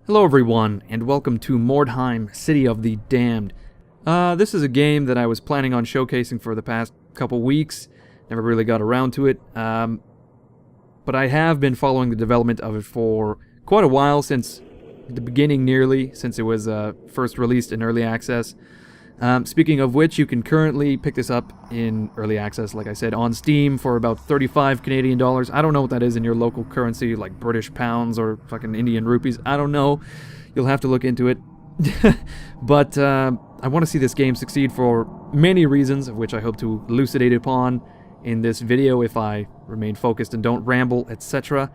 Hello everyone, and welcome to Mordheim, City of the Damned. This is a game that I was planning on showcasing for the past couple weeks. Never really got around to it, but I have been following the development of it for quite a while, since the beginning nearly, since it was first released in Early Access. Speaking of which, you can currently pick this up in Early Access, like I said, on Steam for about 35 Canadian dollars. I don't know what that is in your local currency, like British pounds or fucking Indian rupees. I don't know. You'll have to look into it. But I want to see this game succeed for many reasons, of which I hope to elucidate upon in this video if I remain focused and don't ramble, etc.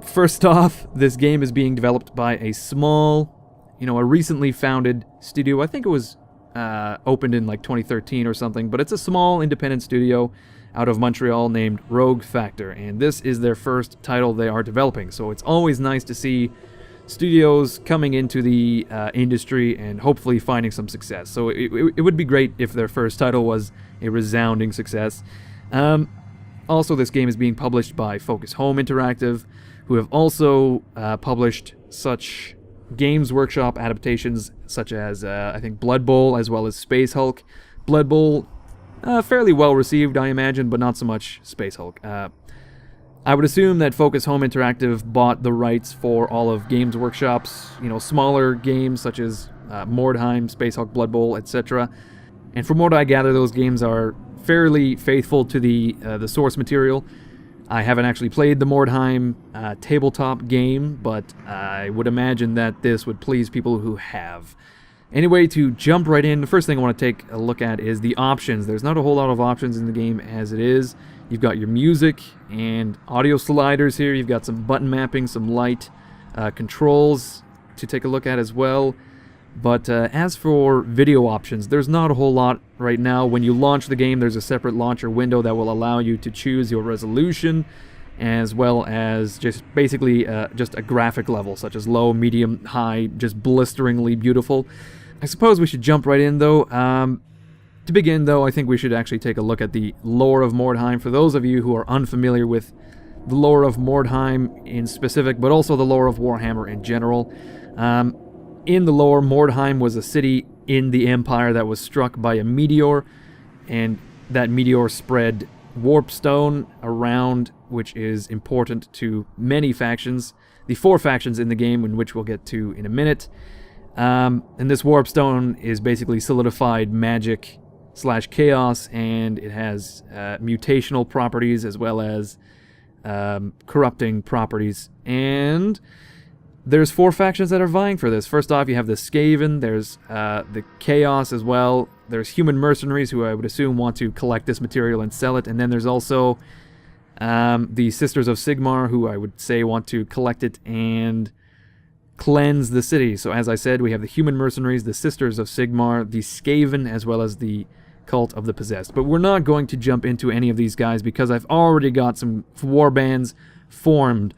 First off, this game is being developed by a small, a recently founded studio. I think it was opened in like 2013 or something, but it's a small independent studio out of Montreal named Rogue Factor, and this is their first title they are developing. So it's always nice to see studios coming into the industry and hopefully finding some success. So it would be great if their first title was a resounding success. Also, this game is being published by Focus Home Interactive, who have also published such Games Workshop adaptations such as, I think, Blood Bowl, as well as Space Hulk. Blood Bowl, fairly well received, I imagine, but not so much Space Hulk. I would assume that Focus Home Interactive bought the rights for all of Games Workshop's, smaller games such as Mordheim, Space Hulk, Blood Bowl, etc. And from what I gather, those games are fairly faithful to the source material. I haven't actually played the Mordheim tabletop game, but I would imagine that this would please people who have. Anyway, to jump right in, the first thing I want to take a look at is the options. There's not a whole lot of options in the game as it is. You've got your music and audio sliders here. You've got some button mapping, some light controls to take a look at as well. But as for video options, there's not a whole lot right now. When you launch the game, there's a separate launcher window that will allow you to choose your resolution, as well as just basically just a graphic level, such as low, medium, high, just blisteringly beautiful. I suppose we should jump right in, though. To begin, though, I think we should actually take a look at the lore of Mordheim. For those of you who are unfamiliar with the lore of Mordheim in specific, but also the lore of Warhammer in general, in the lore, Mordheim was a city in the Empire that was struck by a meteor, and that meteor spread warp stone around, which is important to many factions. The 4 factions in the game, in which we'll get to in a minute. And this warp stone is basically solidified magic / chaos, and it has mutational properties as well as corrupting properties. And there's 4 factions that are vying for this. First off, you have the Skaven, there's the Chaos as well, there's human mercenaries who I would assume want to collect this material and sell it, and then there's also the Sisters of Sigmar, who I would say want to collect it and cleanse the city. So as I said, we have the human mercenaries, the Sisters of Sigmar, the Skaven, as well as the Cult of the Possessed. But we're not going to jump into any of these guys because I've already got some warbands formed.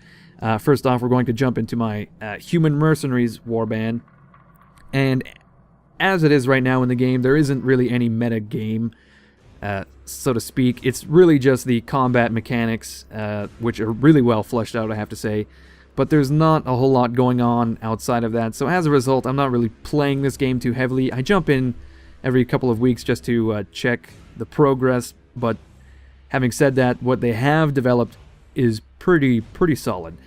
First off, we're going to jump into my Human Mercenaries warband, and as it is right now in the game, there isn't really any meta game, so to speak. It's really just the combat mechanics, which are really well fleshed out, I have to say, but there's not a whole lot going on outside of that, so as a result, I'm not really playing this game too heavily. I jump in every couple of weeks just to check the progress, but having said that, what they have developed is pretty solid.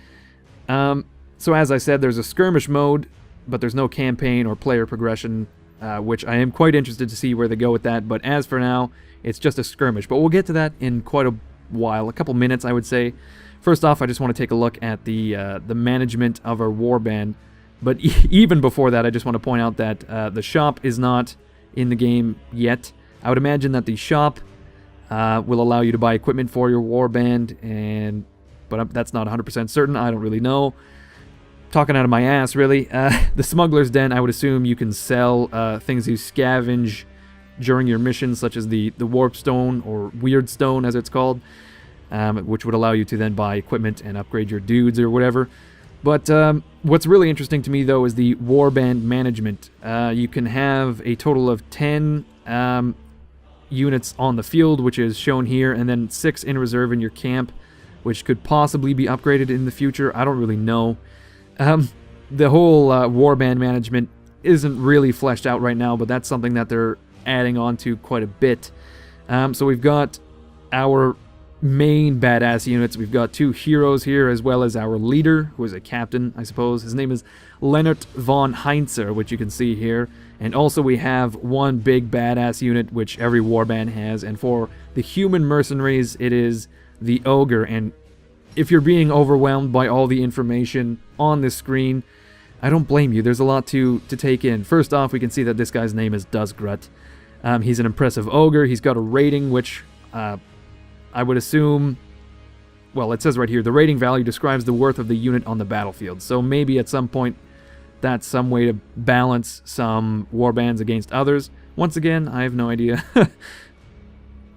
So as I said, there's a skirmish mode, but there's no campaign or player progression, which I am quite interested to see where they go with that, but as for now, it's just a skirmish. But we'll get to that in quite a while, a couple minutes, I would say. First off, I just want to take a look at the management of our warband, but even before that, I just want to point out that the shop is not in the game yet. I would imagine that the shop will allow you to buy equipment for your warband, but that's not 100% certain. I don't really know. Talking out of my ass, really. The Smuggler's Den, I would assume you can sell things you scavenge during your missions, such as the Warp Stone, or Weird Stone as it's called, which would allow you to then buy equipment and upgrade your dudes or whatever. But what's really interesting to me, though, is the Warband Management. You can have a total of 10 units on the field, which is shown here, and then 6 in reserve in your camp, which could possibly be upgraded in the future. I don't really know. the whole Warband Management isn't really fleshed out right now, but that's something that they're adding on to quite a bit. So we've got our main badass units. We've got 2 heroes here, as well as our leader, who is a captain, I suppose. His name is Leonard von Heinzer, which you can see here. And also we have 1 big badass unit, which every warband has. And for the human mercenaries, it is the ogre. And if you're being overwhelmed by all the information on this screen, I don't blame you. There's a lot to take in. First off, we can see that this guy's name is Dusgrut. He's an impressive ogre. He's got a rating, which I would assume... Well, it says right here, the rating value describes the worth of the unit on the battlefield. So maybe at some point, that's some way to balance some warbands against others. Once again, I have no idea.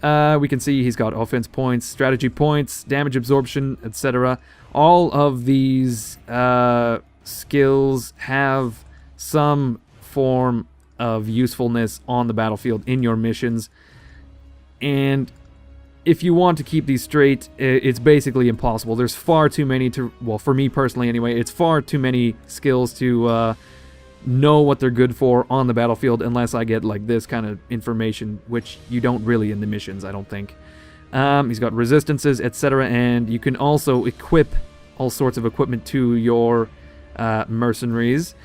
We can see he's got offense points, strategy points, damage absorption, etc. All of these skills have some form of usefulness on the battlefield in your missions. And if you want to keep these straight, it's basically impossible. There's far too many to... Well, for me personally anyway, it's far too many skills to know what they're good for on the battlefield unless I get like this kind of information, which you don't really in the missions, I don't think. He's got resistances, etc. And you can also equip all sorts of equipment to your mercenaries.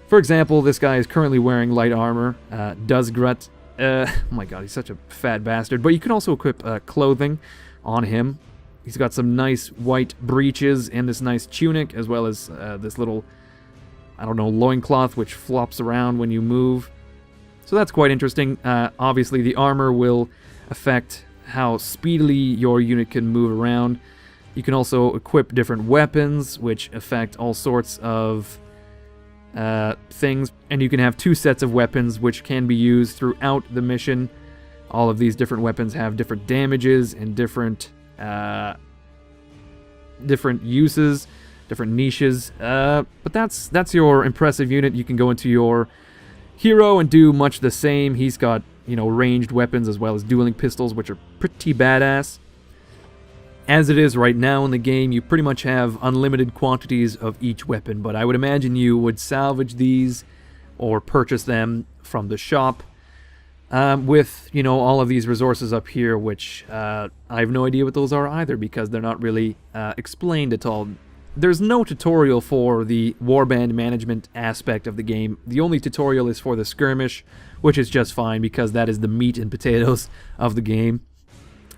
For example, this guy is currently wearing light armor, Dusgrut. Oh my god, he's such a fat bastard. But you can also equip clothing on him. He's got some nice white breeches and this nice tunic, as well as this little, I don't know, loincloth which flops around when you move. So that's quite interesting. Obviously, the armor will affect how speedily your unit can move around. You can also equip different weapons, which affect all sorts of things, and you can have 2 sets of weapons which can be used throughout the mission. All of these different weapons have different damages and different uses, different niches. But that's your impressive unit. You can go into your hero and do much the same. He's got, you know, ranged weapons as well as dueling pistols, which are pretty badass. As it is right now in the game, you pretty much have unlimited quantities of each weapon, but I would imagine you would salvage these or purchase them from the shop with, you know, all of these resources up here, which I have no idea what those are either because they're not really explained at all. There's no tutorial for the Warband Management aspect of the game. The only tutorial is for the Skirmish, which is just fine because that is the meat and potatoes of the game,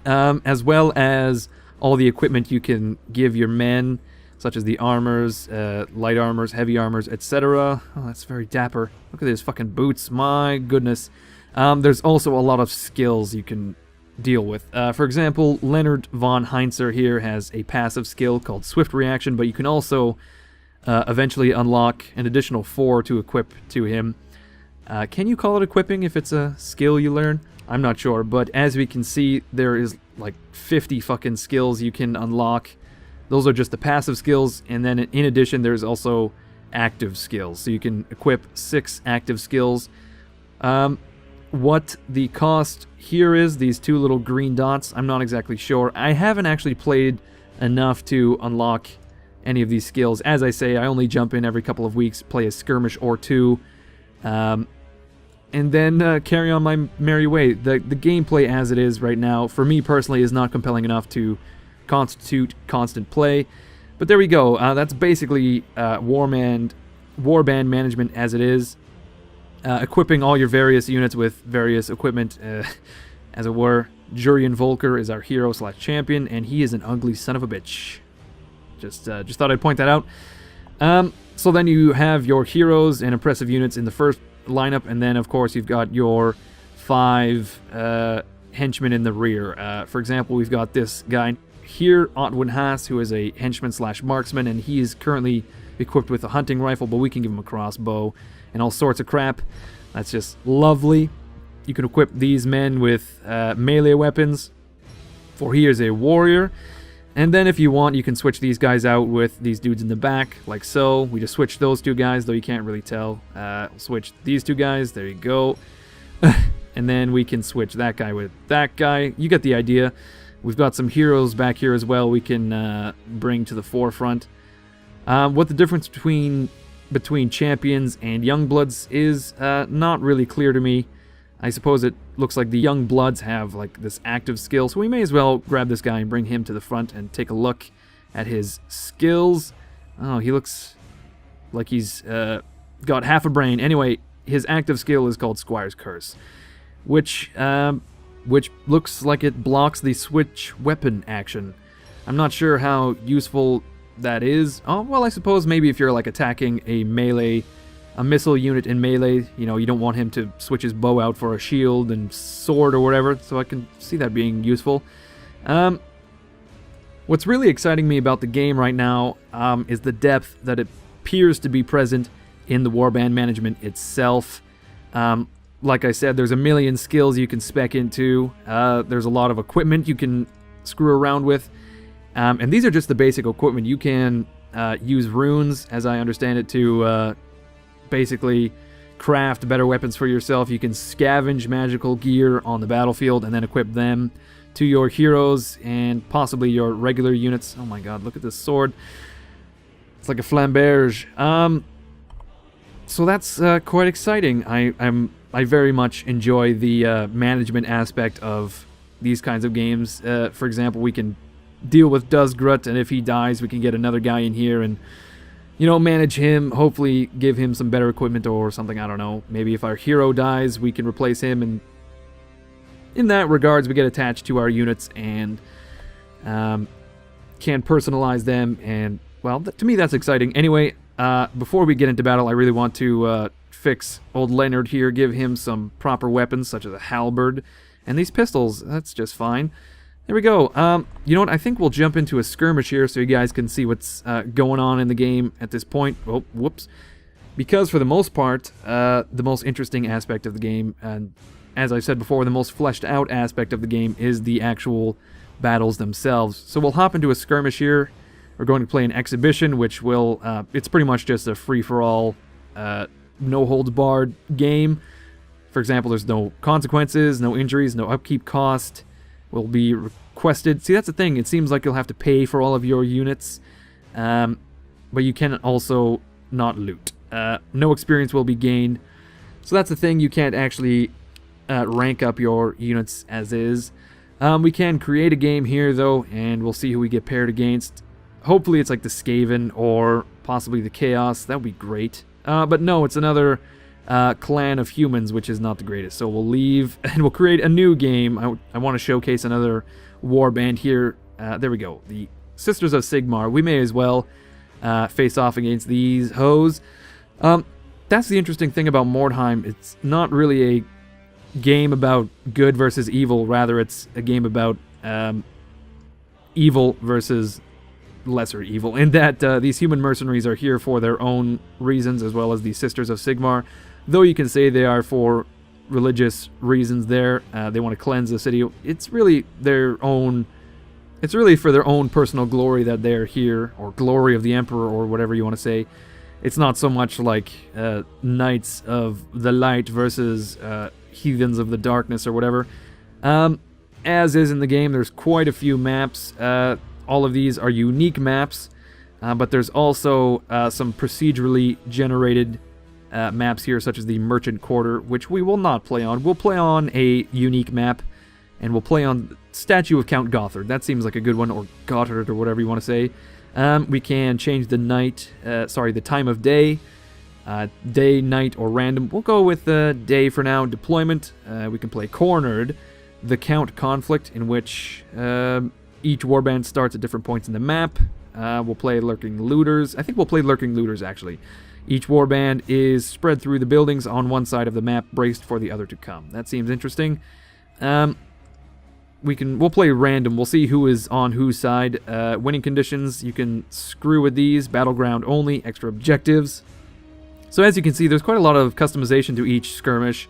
as well as all the equipment you can give your men, such as the armors, light armors, heavy armors, etc. Oh, that's very dapper. Look at these fucking boots, my goodness. There's also a lot of skills you can deal with. For example, Leonard von Heinzer here has a passive skill called Swift Reaction, but you can also eventually unlock an additional 4 to equip to him. Can you call it equipping if it's a skill you learn? I'm not sure, but as we can see, there is like 50 fucking skills you can unlock. Those are just the passive skills, and then in addition, there's also active skills. So you can equip 6 active skills. What the cost here is, these 2 little green dots, I'm not exactly sure. I haven't actually played enough to unlock any of these skills. As I say, I only jump in every couple of weeks, play a skirmish or 2. And then carry on my merry way. The gameplay as it is right now, for me personally, is not compelling enough to constitute constant play. But there we go. That's basically Warband Management as it is. Equipping all your various units with various equipment, as it were. Jurien Volker is our hero / champion, and he is an ugly son of a bitch. Just thought I'd point that out. So then you have your heroes and impressive units in the first lineup, and then of course you've got your 5 henchmen in the rear. For example, we've got this guy here, Otwin Haas, who is a henchman / marksman, and he is currently equipped with a hunting rifle, but we can give him a crossbow and all sorts of crap. That's just lovely. You can equip these men with melee weapons, for he is a warrior. And then if you want, you can switch these guys out with these dudes in the back, like so. We just switch those 2 guys, though you can't really tell. We'll switch these 2 guys, there you go. And then we can switch that guy with that guy. You get the idea. We've got some heroes back here as well we can bring to the forefront. What the difference between between champions and young bloods is not really clear to me. I suppose it looks like the young bloods have like this active skill, so we may as well grab this guy and bring him to the front and take a look at his skills. Oh, he looks like he's got half a brain. Anyway, his active skill is called Squire's Curse, which looks like it blocks the switch weapon action. I'm not sure how useful that is. Oh, well, I suppose maybe if you're like attacking a missile unit in melee, you know, you don't want him to switch his bow out for a shield and sword or whatever, so I can see that being useful. What's really exciting me about the game right now is the depth that appears to be present in the Warband Management itself. Like I said, there's a million skills you can spec into. There's a lot of equipment you can screw around with. And these are just the basic equipment. You can use runes, as I understand it, to basically craft better weapons for yourself. You can scavenge magical gear on the battlefield and then equip them to your heroes and possibly your regular units. Oh my god, look at this sword. It's like a flamberge. So that's quite exciting. I very much enjoy the management aspect of these kinds of games. For example, we can deal with Dusgrut, and if he dies, we can get another guy in here and, you know, manage him, hopefully give him some better equipment or something, I don't know. Maybe if our hero dies, we can replace him, and in that regards, we get attached to our units and can personalize them, and, well, to me, that's exciting. Anyway, before we get into battle, I really want to fix old Leonard here, give him some proper weapons, such as a halberd, and these pistols, that's just fine. There we go. You know what? I think we'll jump into a skirmish here so you guys can see what's going on in the game at this point. Oh, whoops. Because for the most part, the most interesting aspect of the game, and as I said before, the most fleshed out aspect of the game is the actual battles themselves. So we'll hop into a skirmish here. We're going to play an exhibition, which will, it's pretty much just a free-for-all, no-holds-barred game. For example, there's no consequences, no injuries, no upkeep cost. Will be requested. See, that's the thing. It seems like you'll have to pay for all of your units, but you can also not loot. No experience will be gained. So that's the thing. You can't actually rank up your units as is. We can create a game here, though, and we'll see who we get paired against. Hopefully it's like the Skaven or possibly the Chaos. That would be great. But no, it's another clan of humans, which is not the greatest. So we'll leave and we'll create a new game. I want to showcase another warband here. There we go. The Sisters of Sigmar. We may as well face off against these hoes. That's the interesting thing about Mordheim. It's not really a game about good versus evil. Rather, it's a game about evil versus lesser evil. In that these human mercenaries are here for their own reasons, as well as the Sisters of Sigmar. Though you can say they are for religious reasons there. They want to cleanse the city. It's really their own... It's really for their own personal glory that they're here, or glory of the Emperor, or whatever you want to say. It's not so much like Knights of the Light versus Heathens of the Darkness, or whatever. As is in the game, there's quite a few maps. All of these are unique maps, but there's also some procedurally generated maps here, such as the Merchant Quarter, which we will not play on. We'll play on a unique map, and we'll play on Statue of Count Gothard. That seems like a good one, or Gothard, or whatever you want to say. We can change the the time of day, day, night, or random. We'll go with day for now. Deployment, we can play Cornered, the Count Conflict, in which each warband starts at different points in the map. We'll play Lurking Looters. I think we'll play Lurking Looters, actually. Each warband is spread through the buildings on one side of the map, braced for the other to come. That seems interesting. We'll play random. We'll see who is on whose side. Winning conditions, you can screw with these. Battleground only, extra objectives. So as you can see, there's quite a lot of customization to each skirmish.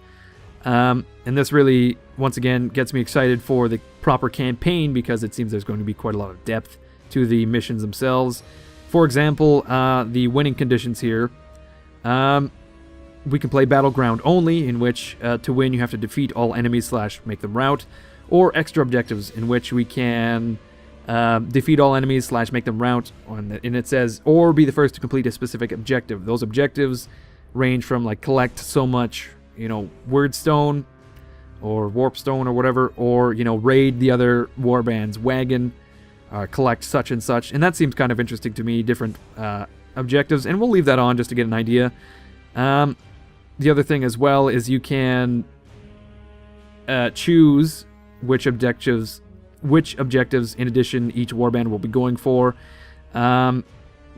And this really, once again, gets me excited for the proper campaign, because it seems there's going to be quite a lot of depth to the missions themselves. For example, the winning conditions here. We can play Battleground only, in which to win you have to defeat all enemies / make them rout. Or extra objectives, in which we can defeat all enemies / make them rout, and it says, or be the first to complete a specific objective. Those objectives range from like collect so much, word stone or warp stone or whatever, or raid the other warband's wagon, collect such and such. And that seems kind of interesting to me, different objectives, and we'll leave that on just to get an idea. The other thing as well is you can choose which objectives in addition each warband will be going for.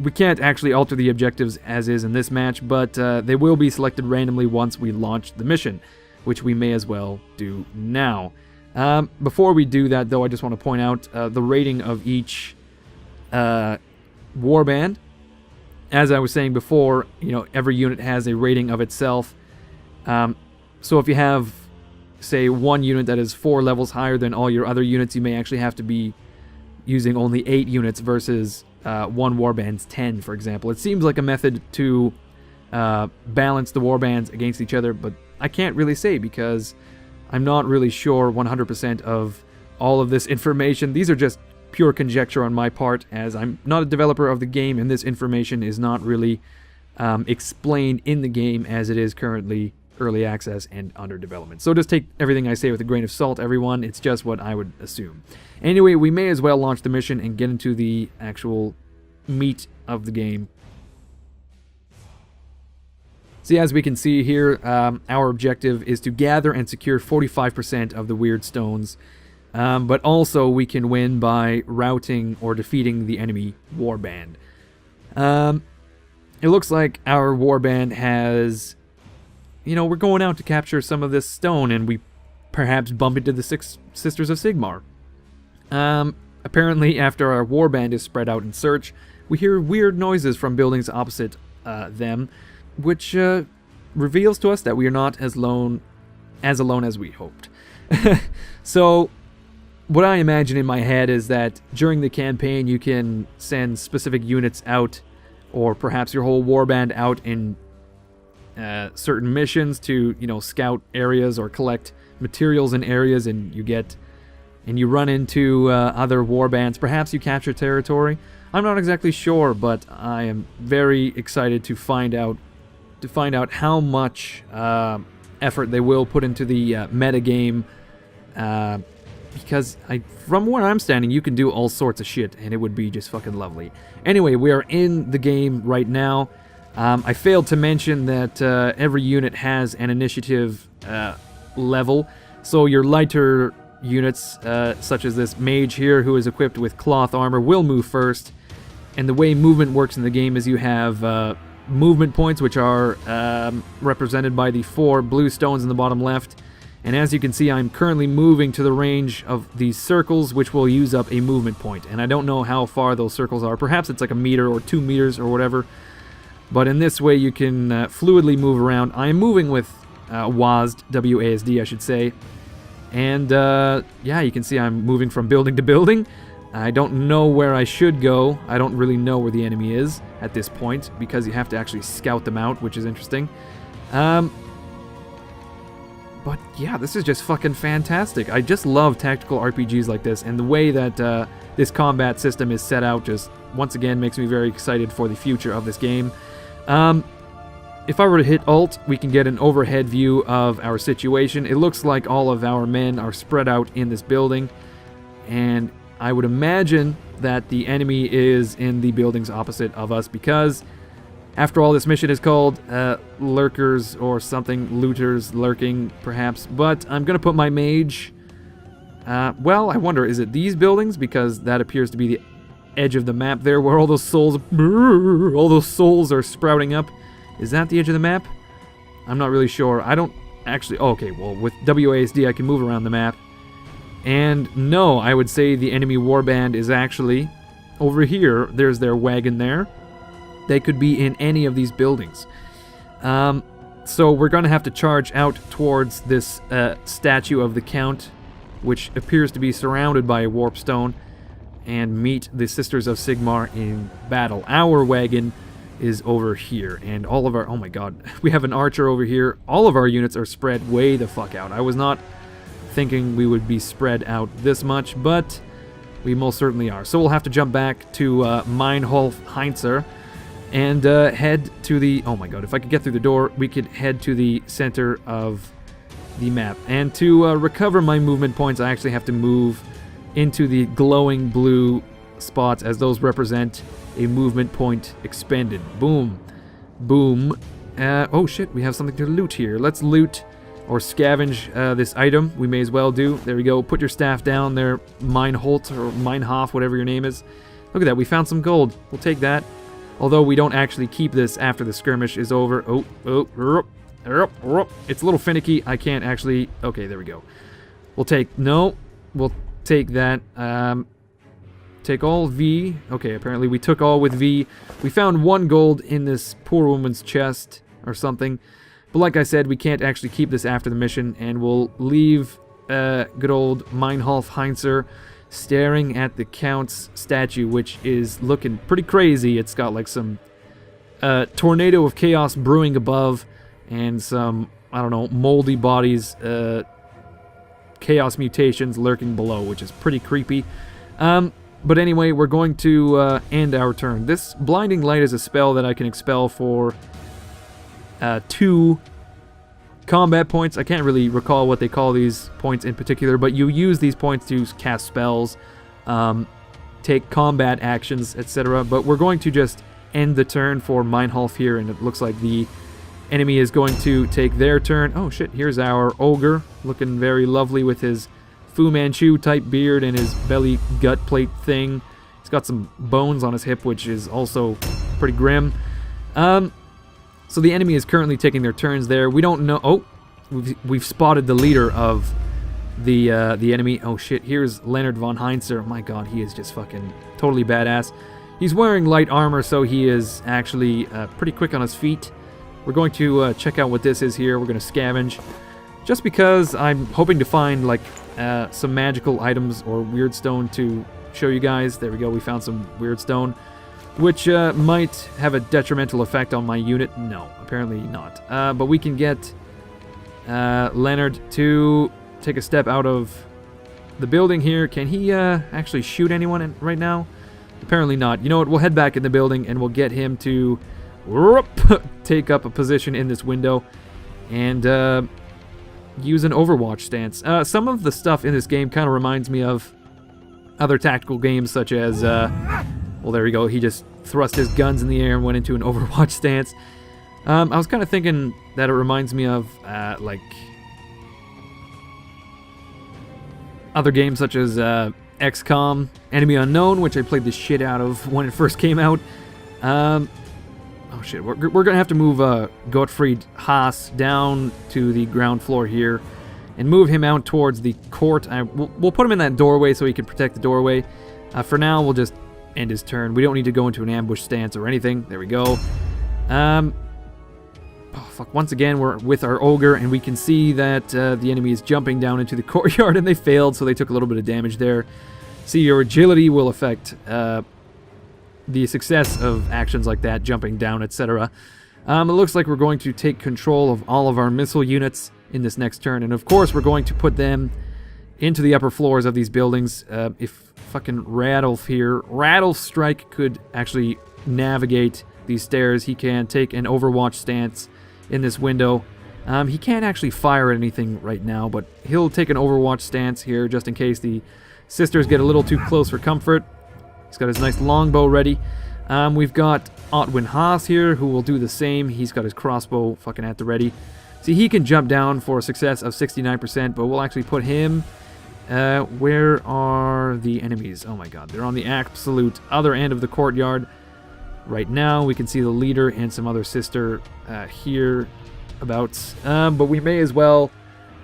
We can't actually alter the objectives as is in this match, but they will be selected randomly once we launch the mission, which we may as well do now. Before we do that, though, I just want to point out the rating of each warband. As I was saying before, every unit has a rating of itself. So if you have, say, one unit that is 4 levels higher than all your other units, you may actually have to be using only 8 units versus one warband's 10, for example. It seems like a method to balance the warbands against each other, but I can't really say because I'm not really sure 100% of all of this information. These are just pure conjecture on my part, as I'm not a developer of the game, and this information is not really explained in the game as it is currently early access and under development. So just take everything I say with a grain of salt, everyone. It's just what I would assume. Anyway, we may as well launch the mission and get into the actual meat of the game. See, as we can see here, our objective is to gather and secure 45% of the weird stones, but also we can win by routing or defeating the enemy warband. It looks like our warband has, we're going out to capture some of this stone, and we perhaps bump into the 6 Sisters of Sigmar. Apparently, after our warband is spread out in search, we hear weird noises from buildings opposite them, which reveals to us that we are not as alone as we hoped. So, what I imagine in my head is that during the campaign you can send specific units out, or perhaps your whole warband out in certain missions to, scout areas or collect materials in areas, and you run into other warbands. Perhaps you capture territory. I'm not exactly sure, but I am very excited to find out how much effort they will put into the meta game, because from where I'm standing, you can do all sorts of shit, and it would be just fucking lovely. Anyway, we are in the game right now. I failed to mention that every unit has an initiative level, so your lighter units, such as this mage here who is equipped with cloth armor, will move first. And the way movement works in the game is you have movement points, which are represented by the 4 blue stones in the bottom left. And as you can see, I'm currently moving to the range of these circles, which will use up a movement point. And I don't know how far those circles are. Perhaps it's like a meter or 2 meters or whatever. But in this way, you can fluidly move around. I am moving with WASD, W-A-S-D, I should say. And yeah, you can see I'm moving from building to building. I don't know where I should go. I don't really know where the enemy is at this point, because you have to actually scout them out, which is interesting. But yeah, this is just fucking fantastic. I just love tactical RPGs like this, and the way that this combat system is set out just, once again, makes me very excited for the future of this game. If I were to hit Alt, we can get an overhead view of our situation. It looks like all of our men are spread out in this building, and I would imagine that the enemy is in the buildings opposite of us, because after all, this mission is called Lurkers or something, Looters, Lurking, perhaps. But I'm going to put my mage... well, I wonder, is it these buildings? Because that appears to be the edge of the map there, where all those souls are sprouting up. Is that the edge of the map? I'm not really sure. I don't actually... Oh, okay, well, with WASD I can move around the map. And no, I would say the enemy warband is actually over here. There's their wagon there. They could be in any of these buildings. So we're going to have to charge out towards this statue of the Count, which appears to be surrounded by a warp stone, and meet the Sisters of Sigmar in battle. Our wagon is over here, and all of our... Oh my god, we have an archer over here. All of our units are spread way the fuck out. I was not thinking we would be spread out this much, but We most certainly are. So we'll have to jump back to Meinhof Heinzer and head to the... Oh my god, if I could get through the door, we could head to the center of the map. And to recover my movement points, I actually have to move into the glowing blue spots, as those represent a movement point expended. Boom. Boom. Oh shit, we have something to loot here. Let's loot or scavenge this item. We may as well do. There we go. Put your staff down there, Meinholt or Meinhof, whatever your name is. Look at that, we found some gold. We'll take that. Although we don't actually keep this after the skirmish is over. It's a little finicky. I can't actually... Okay, there we go. We'll take... No. We'll take that. Take all V. Okay, apparently we took all with V. We found 1 gold in this poor woman's chest or something. But like I said, we can't actually keep this after the mission, and we'll leave good old Meinhof Heinzer staring at the Count's statue, which is looking pretty crazy. It's got like some tornado of chaos brewing above, and some, I don't know, moldy bodies, chaos mutations lurking below, which is pretty creepy. But anyway, we're going to end our turn. This Blinding Light is a spell that I can expel for 2 combat points. I can't really recall what they call these points in particular, but you use these points to cast spells, take combat actions, etc. But we're going to just end the turn for Meinhof here, and it looks like the enemy is going to take their turn. Oh shit, here's our ogre, looking very lovely with his Fu Manchu type beard and his belly gut plate thing. He's got some bones on his hip, which is also pretty grim. So the enemy is currently taking their turns there. We don't know... Oh, we've spotted the leader of the enemy. Oh shit, here's Leonard von Heinzer. My god, he is just fucking totally badass. He's wearing light armor, so he is actually pretty quick on his feet. We're going to check out what this is here. We're going to scavenge. Just because I'm hoping to find like some magical items or weird stone to show you guys. There we go, we found some weird stone, which might have a detrimental effect on my unit. No, apparently not. But we can get Leonard to take a step out of the building here. Can he actually shoot anyone right now? Apparently not. You know what, we'll head back in the building and we'll get him to take up a position in this window and use an Overwatch stance. Some of the stuff in this game kind of reminds me of other tactical games, such as, well, there we go, he just thrust his guns in the air and went into an Overwatch stance. I was kind of thinking that it reminds me of, like, other games such as XCOM, Enemy Unknown, which I played the shit out of when it first came out. Oh shit, we're gonna have to move Gottfried Haas down to the ground floor here and move him out towards the court. We'll put him in that doorway so he can protect the doorway. For now, we'll just end his turn. We don't need to go into an ambush stance or anything. There we go. Oh fuck, once again we're with our ogre, and we can see that the enemy is jumping down into the courtyard, and they failed, so they took a little bit of damage there. See, your agility will affect the success of actions like that, jumping down, etc. It looks like we're going to take control of all of our missile units in this next turn, and of course we're going to put them into the upper floors of these buildings. If fucking Radolf here, Radolf Strike could actually navigate these stairs, he can take an Overwatch stance in this window. He can't actually fire at anything right now, but he'll take an Overwatch stance here just in case the sisters get a little too close for comfort. He's got his nice longbow ready. We've got Otwin Haas here, who will do the same. He's got his crossbow fucking at the ready. See, he can jump down for a success of 69%, but we'll actually put him... where are the enemies? Oh my god, they're on the absolute other end of the courtyard. Right now, we can see the leader and some other sister here about. But we may as well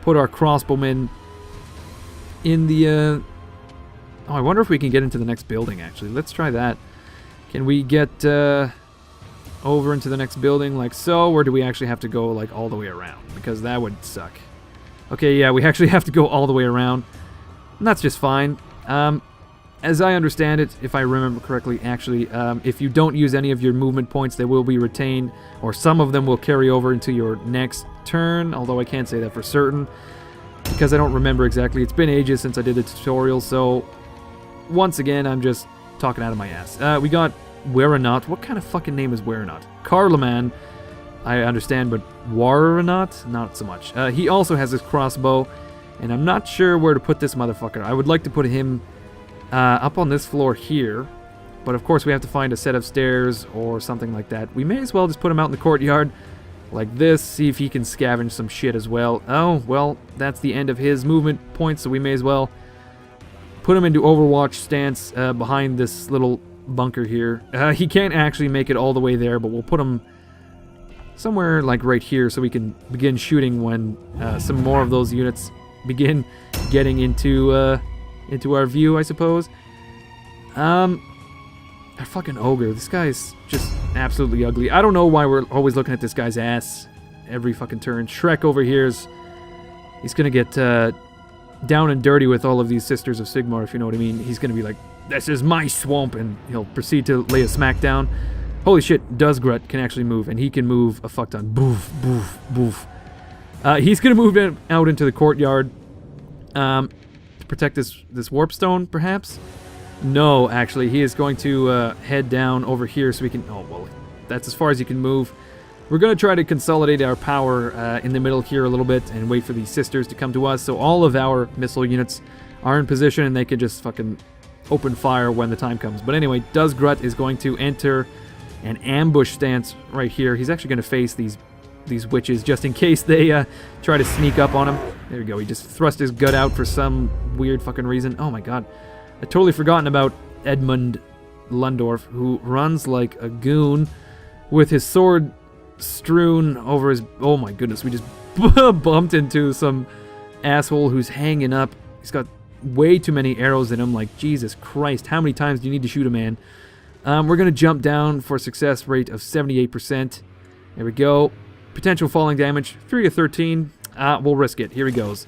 put our crossbowmen in the... Oh, I wonder if we can get into the next building, actually. Let's try that. Can we get over into the next building like so, or do we actually have to go like all the way around? Because that would suck. Okay, yeah, we actually have to go all the way around. And that's just fine. As I understand it, if I remember correctly, actually, if you don't use any of your movement points, they will be retained, or some of them will carry over into your next turn, although I can't say that for certain, because I don't remember exactly. It's been ages since I did the tutorial, so once again, I'm just talking out of my ass. We got Werenot. What kind of fucking name is Werenot? Carloman, I understand, but Werenot? Not so much. He also has his crossbow, and I'm not sure where to put this motherfucker. I would like to put him up on this floor here, but of course we have to find a set of stairs or something like that. We may as well just put him out in the courtyard like this, see if he can scavenge some shit as well. Oh, well, that's the end of his movement points, so we may as well put him into Overwatch stance behind this little bunker here. He can't actually make it all the way there, but we'll put him somewhere like right here so we can begin shooting when some more of those units begin getting into our view, I suppose. That fucking ogre. This guy's just absolutely ugly. I don't know why we're always looking at this guy's ass every fucking turn. Shrek over here he's gonna get down and dirty with all of these Sisters of Sigmar, if you know what I mean. He's gonna be like, this is my swamp, and he'll proceed to lay a smack down. Holy shit, Dusgrut can actually move, and he can move a fuck ton. Boof, boof, boof. He's gonna move out into the courtyard to protect this warp stone, perhaps? No, actually, he is going to head down over here so we can... Oh, well, that's as far as he can move. We're going to try to consolidate our power in the middle here a little bit and wait for these Sisters to come to us, so all of our missile units are in position and they can just fucking open fire when the time comes. But anyway, Dusgrut is going to enter an ambush stance right here. He's actually going to face these witches just in case they try to sneak up on him. There we go. He just thrust his gut out for some weird fucking reason. Oh my god. I'd totally forgotten about Edmund Lundorf, who runs like a goon with his sword strewn over his... Oh my goodness, we just bumped into some asshole who's hanging up. He's got way too many arrows in him, like, Jesus Christ, how many times do you need to shoot a man? We're going to jump down for a success rate of 78%. There we go. Potential falling damage, 3 to 13. We'll risk it. Here he goes.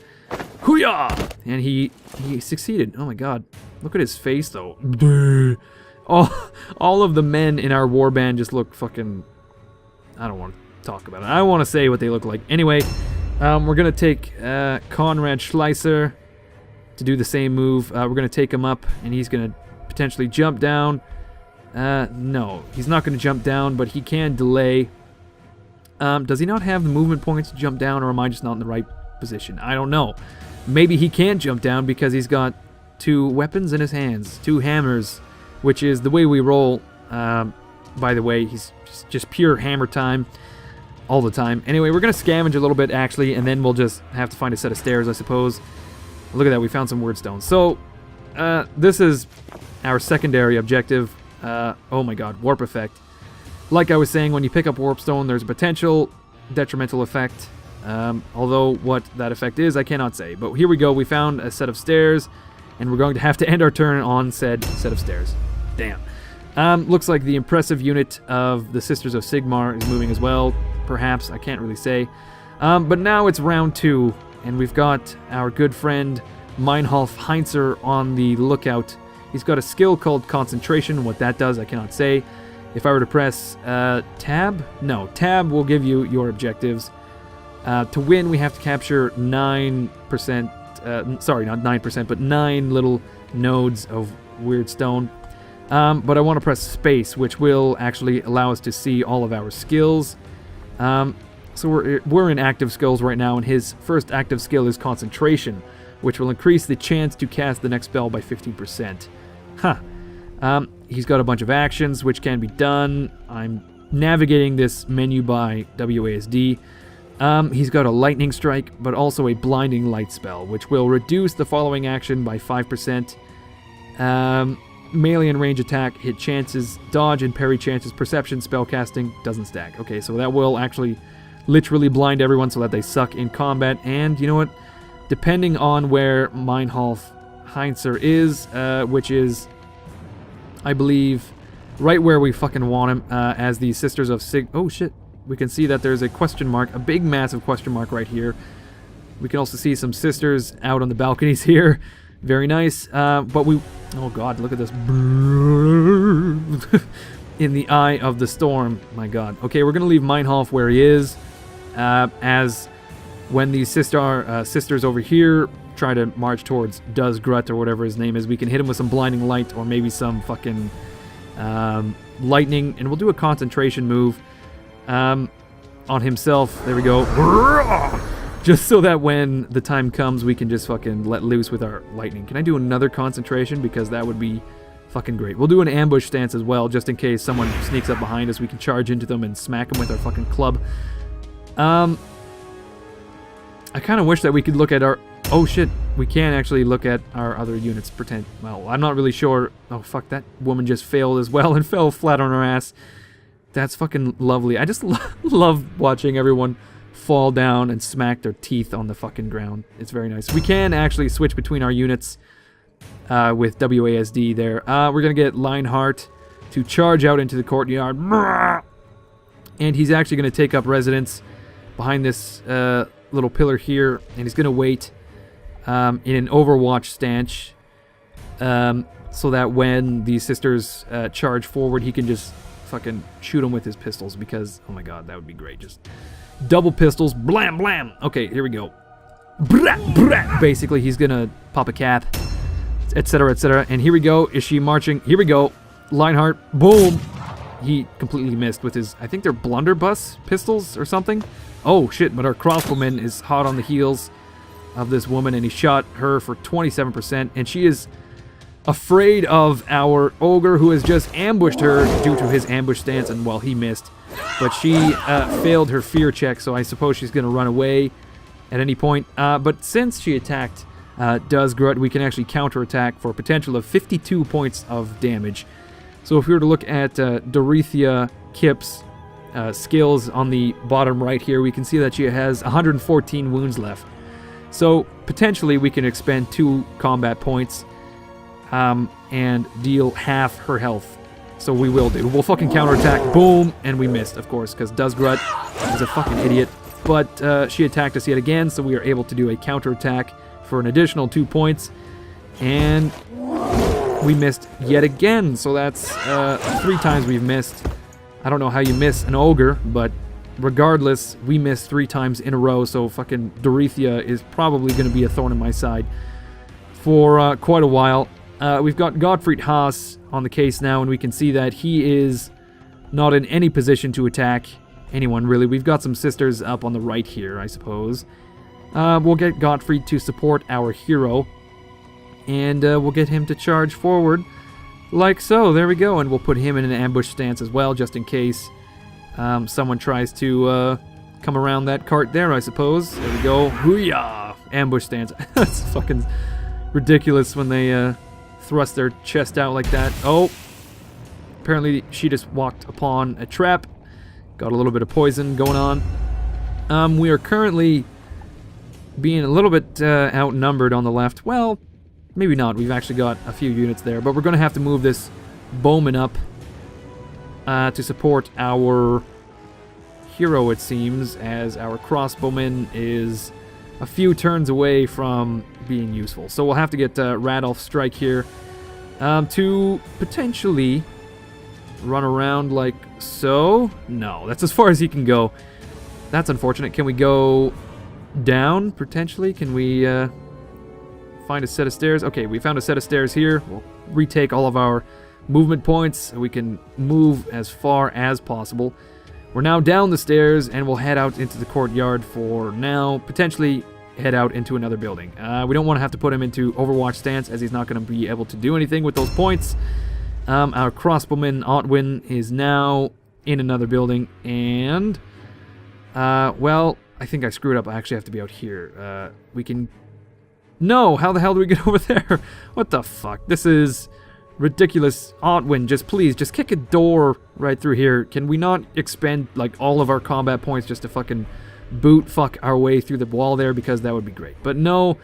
Hoo-yah! And he succeeded. Oh my god. Look at his face, though. All of the men in our warband just look fucking... I don't want to talk about it. I want to say what they look like. Anyway, we're going to take Conrad Schleiser to do the same move. We're going to take him up, and he's going to potentially jump down. No, he's not going to jump down, but he can delay. Does he not have the movement points to jump down, or am I just not in the right position? I don't know. Maybe he can't jump down because he's got 2 weapons in his hands, 2 hammers, which is the way we roll. By the way, he's just pure hammer time all the time. Anyway, we're going to scavenge a little bit, actually, and then we'll just have to find a set of stairs, I suppose. Look at that, we found some word stones. So, this is our secondary objective. Oh my god, warp effect. Like I was saying, when you pick up warp stone, there's a potential detrimental effect. Although what that effect is, I cannot say. But here we go, we found a set of stairs, and we're going to have to end our turn on said set of stairs. Damn. Looks like the impressive unit of the Sisters of Sigmar is moving as well. Perhaps, I can't really say. But now it's round 2, and we've got our good friend Meinhof Heinzer on the lookout. He's got a skill called Concentration. What that does, I cannot say. If I were to press Tab? No, Tab will give you your objectives. To win, we have to capture 9%... sorry, not 9%, but 9 little nodes of weird stone. But I want to press space, which will actually allow us to see all of our skills. So we're in active skills right now, and his first active skill is Concentration, which will increase the chance to cast the next spell by 15%. Huh. He's got a bunch of actions which can be done. I'm navigating this menu by WASD. He's got a Lightning Strike, but also a Blinding Light spell, which will reduce the following action by 5%. Melee and range attack, hit chances, dodge and parry chances, perception, spellcasting, doesn't stack. Okay, so that will actually literally blind everyone so that they suck in combat. And you know what? Depending on where Meinhof Heinzer is, which is, I believe, right where we fucking want him, as the Sisters of Oh shit. We can see that there's a question mark, a big massive question mark right here. We can also see some sisters out on the balconies here. Very nice. But we... Oh god, look at this. In the eye of the storm. My god. Okay, we're going to leave Meinhof where he is. As when these sisters over here try to march towards Does Grut or whatever his name is. We can hit him with some blinding light or maybe some fucking lightning, and we'll do a concentration move on himself. There we go. Just so that when the time comes, we can just fucking let loose with our lightning. Can I do another concentration? Because that would be fucking great. We'll do an ambush stance as well, just in case someone sneaks up behind us. We can charge into them and smack them with our fucking club. I kind of wish that we could look at our... Oh shit, we can actually look at our other units. Pretend... Well, I'm not really sure... Oh fuck, that woman just failed as well and fell flat on her ass. That's fucking lovely. I just love watching everyone fall down and smack their teeth on the fucking ground. It's very nice. We can actually switch between our units with WASD there. We're going to get Lionheart to charge out into the courtyard. And he's actually going to take up residence behind this little pillar here. And he's going to wait in an Overwatch stance. So that when the sisters charge forward, he can just fucking shoot them with his pistols. Because, oh my god, that would be great. Just double pistols. Blam, blam. Okay, here we go. Brat, brat. Basically, he's going to pop a cap. Etc., etc. And here we go. Is she marching? Here we go. Lionheart. Boom. He completely missed with his, I think they're blunderbuss pistols or something. Oh, shit. But our crossbowman is hot on the heels of this woman, and he shot her for 27%. And she is afraid of our ogre, who has just ambushed her due to his ambush stance. And, well, he missed. But she failed her fear check, so I suppose she's going to run away at any point. But since she attacked Does Grut, we can actually counterattack for a potential of 52 points of damage. So if we were to look at Dorothea Kip's skills on the bottom right here, we can see that she has 114 wounds left. So potentially we can expend 2 combat points and deal half her health. So we will do. We'll fucking counterattack. Boom! And we missed, of course, because Does Grut is a fucking idiot. But she attacked us yet again, so we are able to do a counterattack for an additional 2 points. And we missed yet again, so that's 3 times we've missed. I don't know how you miss an ogre, but regardless, we missed 3 times in a row, so fucking Dorothea is probably going to be a thorn in my side for quite a while. We've got Gottfried Haas on the case now, and we can see that he is not in any position to attack anyone, really. We've got some sisters up on the right here, I suppose. We'll get Gottfried to support our hero, and we'll get him to charge forward like so. There we go, and we'll put him in an ambush stance as well, just in case someone tries to come around that cart there, I suppose. There we go. Hoo-yah! Ambush stance. That's fucking ridiculous when they thrust their chest out like that. Oh! Apparently she just walked upon a trap. Got a little bit of poison going on. We are currently being a little bit outnumbered on the left. Well, maybe not. We've actually got a few units there, but we're going to have to move this bowman up to support our hero, it seems, as our crossbowman is a few turns away from being useful. So we'll have to get Radolf's strike here to potentially run around like so. No, that's as far as he can go. That's unfortunate. Can we go down, potentially? Can we find a set of stairs? Okay, we found a set of stairs here. We'll retake all of our movement points so we can move as far as possible. We're now down the stairs, and we'll head out into the courtyard for now. Potentially head out into another building. We don't want to have to put him into Overwatch stance, as he's not going to be able to do anything with those points. Our crossbowman, Otwin, is now in another building, and well, I think I screwed up. I actually have to be out here. We can... No! How the hell do we get over there? What the fuck? This is ridiculous. Otwin, please, just kick a door right through here. Can we not expend, like, all of our combat points just to fucking boot fuck our way through the wall there? Because that would be great. But no,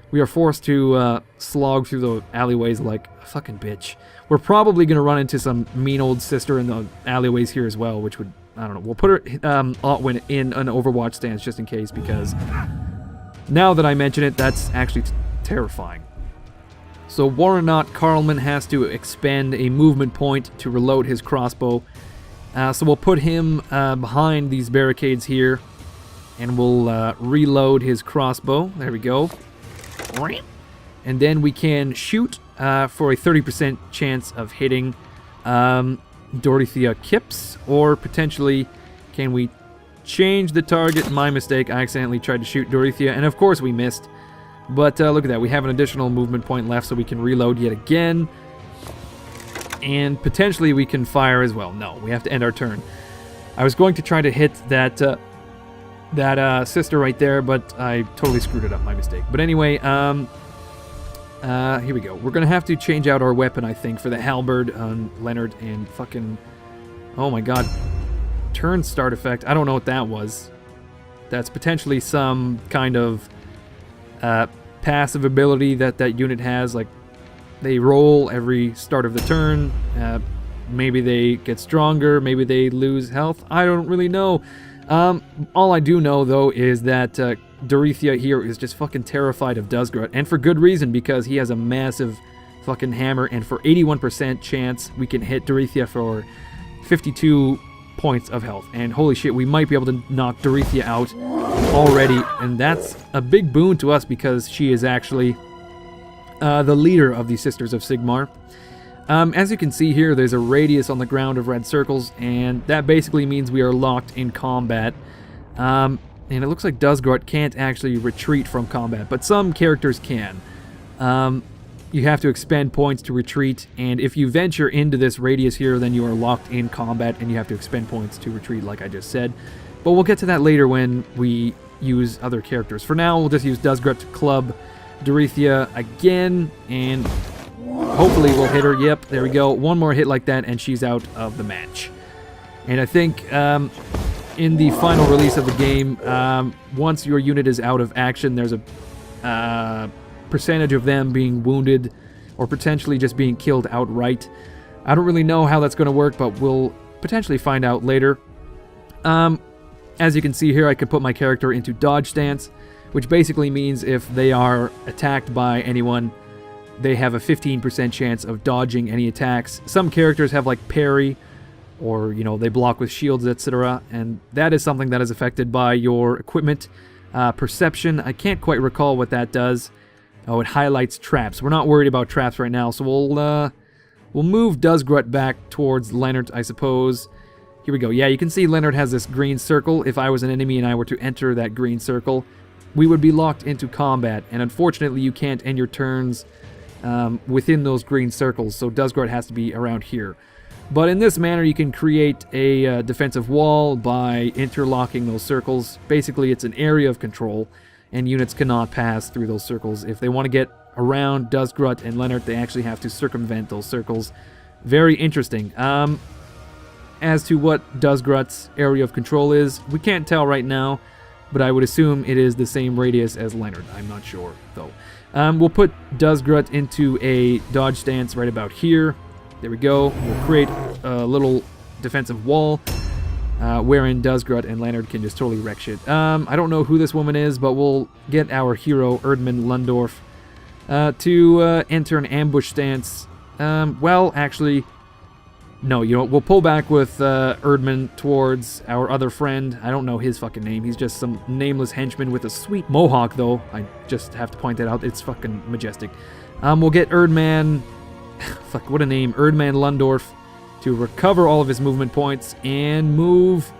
we are forced to slog through the alleyways like a fucking bitch. We're probably going to run into some mean old sister in the alleyways here as well, which would... I don't know. We'll put her, Otwin, in an Overwatch stance just in case, because now that I mention it, that's actually terrifying. So Warrenot Karlman has to expend a movement point to reload his crossbow. So we'll put him behind these barricades here, and we'll reload his crossbow. There we go. And then we can shoot for a 30% chance of hitting Dorothea Kipps, or potentially can we change the target? My mistake, I accidentally tried to shoot Dorothea, and of course we missed. But look at that, we have an additional movement point left, so we can reload yet again. And potentially we can fire as well. No, we have to end our turn. I was going to try to hit that sister right there, but I totally screwed it up, my mistake. But anyway, here we go. We're going to have to change out our weapon, I think, for the halberd on Leonard and fucking... Oh my god. Turn start effect. I don't know what that was. That's potentially some kind of passive ability that that unit has, like they roll every start of the turn. Maybe they get stronger, maybe they lose health. I don't really know. All I do know, though, is that Dorothea here is just fucking terrified of Dusgrut, and for good reason, because he has a massive fucking hammer, and for 81% chance we can hit Dorothea for 52 points of health. And holy shit, we might be able to knock Dorothea out already, and that's a big boon to us because she is actually the leader of the Sisters of Sigmar. As you can see here, there's a radius on the ground of red circles, and that basically means we are locked in combat. And it looks like Dusgrut can't actually retreat from combat, but some characters can. You have to expend points to retreat, and if you venture into this radius here, then you are locked in combat, and you have to expend points to retreat, like I just said. But we'll get to that later when we use other characters. For now, we'll just use Dusgrut to club Dorothea again, and hopefully we'll hit her. Yep, there we go. One more hit like that, and she's out of the match. And I think in the final release of the game, once your unit is out of action, there's a percentage of them being wounded or potentially just being killed outright. I don't really know how that's going to work, but we'll potentially find out later. As you can see here, I could put my character into dodge stance, which basically means if they are attacked by anyone, they have a 15% chance of dodging any attacks. Some characters have like parry, or you know, they block with shields, etc., and that is something that is affected by your equipment perception. I can't quite recall what that does. Oh, it highlights traps. We're not worried about traps right now, so we'll move Dusgrut back towards Leonard, I suppose. Here we go. Yeah, you can see Leonard has this green circle. If I was an enemy and I were to enter that green circle, we would be locked into combat, and unfortunately you can't end your turns within those green circles, so Dusgrut has to be around here. But in this manner, you can create a defensive wall by interlocking those circles. Basically, it's an area of control, and units cannot pass through those circles. If they want to get around Dusgrut and Leonard, they actually have to circumvent those circles. Very interesting. As to what Dusgrut's area of control is, we can't tell right now, but I would assume it is the same radius as Leonard. I'm not sure, though. We'll put Dusgrut into a dodge stance right about here. There we go. We'll create a little defensive wall wherein Dusgrut and Leonard can just totally wreck shit. I don't know who this woman is, but we'll get our hero, Erdman Lundorf, to enter an ambush stance. Well, actually, no, you know, we'll pull back with Erdman towards our other friend. I don't know his fucking name. He's just some nameless henchman with a sweet mohawk, though. I just have to point that out. It's fucking majestic. We'll get Erdman... Fuck, what a name. Erdman Lundorf to recover all of his movement points and move.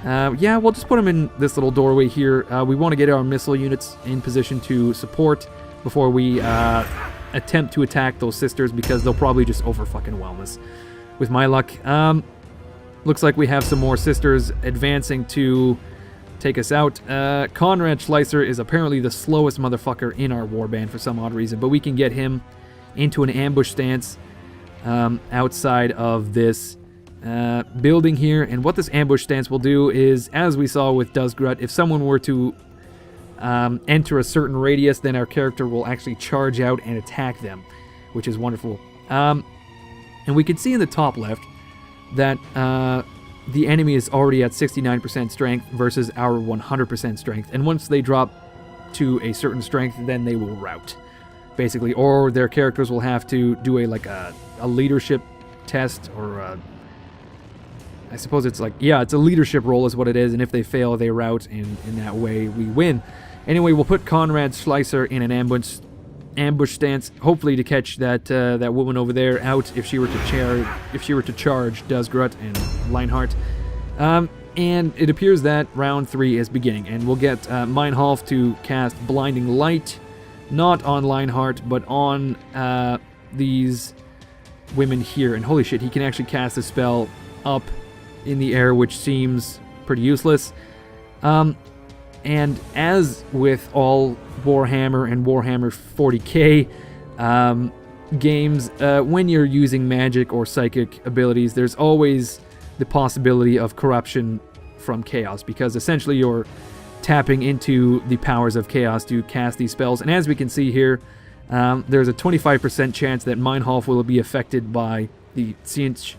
Yeah, we'll just put him in this little doorway here. We want to get our missile units in position to support before we attempt to attack those sisters, because they'll probably just over-fucking-whelm us. With my luck. Looks like we have some more sisters advancing to take us out. Conrad Schleicher is apparently the slowest motherfucker in our warband for some odd reason, but we can get him into an ambush stance outside of this building here. And what this ambush stance will do is, as we saw with Dusgrut, if someone were to enter a certain radius, then our character will actually charge out and attack them, which is wonderful. And we can see in the top left that the enemy is already at 69% strength versus our 100% strength. And once they drop to a certain strength, then they will rout, basically. Or their characters will have to do a leadership test, or I suppose it's like, yeah, it's a leadership roll is what it is. And if they fail, they rout, and in that way we win. Anyway, we'll put Conrad Schleicher in an ambush stance, hopefully to catch that that woman over there out if she were to charge Dusgrut and Leinhardt. And it appears that round 3 is beginning, and we'll get Meinhof to cast Blinding Light, not on Leinhardt, but on these women here. And holy shit, he can actually cast a spell up in the air, which seems pretty useless. And as with all Warhammer and Warhammer 40k games, when you're using magic or psychic abilities, there's always the possibility of corruption from chaos, because essentially you're tapping into the powers of chaos to cast these spells. And as we can see here, there's a 25% chance that Meinhof will be affected by the Cinch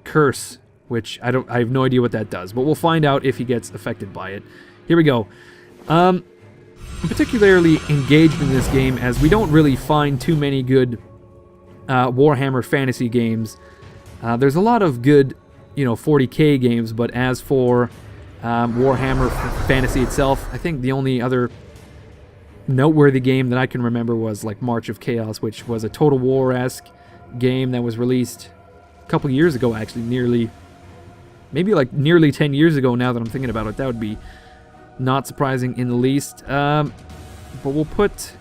Curse, which I have no idea what that does, but we'll find out if he gets affected by it. Here we go. I'm particularly engaged in this game as we don't really find too many good Warhammer fantasy games. There's a lot of good, 40k games, but as for Warhammer fantasy itself, I think the only other noteworthy game that I can remember was like March of Chaos, which was a Total War-esque game that was released a couple years ago, actually, nearly 10 years ago now that I'm thinking about it. That would be not surprising in the least. But we'll put...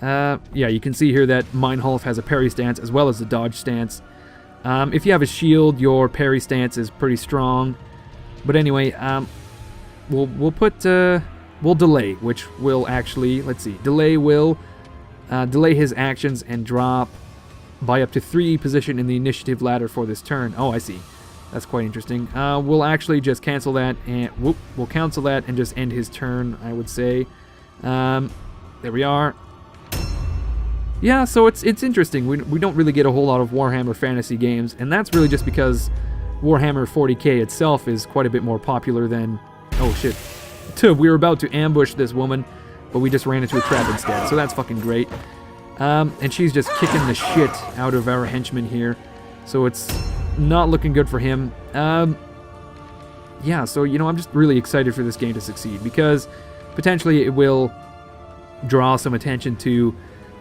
yeah, you can see here that Meinhof has a parry stance as well as a dodge stance. If you have a shield, your parry stance is pretty strong. But anyway, we'll put... we'll delay, which will actually... Let's see. Delay will delay his actions and drop by up to 3 position in the initiative ladder for this turn. Oh, I see. That's quite interesting. We'll actually just cancel that, and we'll cancel that and just end his turn, I would say. There we are. Yeah, so it's interesting. We don't really get a whole lot of Warhammer fantasy games, and that's really just because Warhammer 40k itself is quite a bit more popular than... Oh, shit. We were about to ambush this woman, but we just ran into a trap instead, so that's fucking great. And she's just kicking the shit out of our henchman here, so it's not looking good for him. Yeah, so, I'm just really excited for this game to succeed, because potentially it will draw some attention to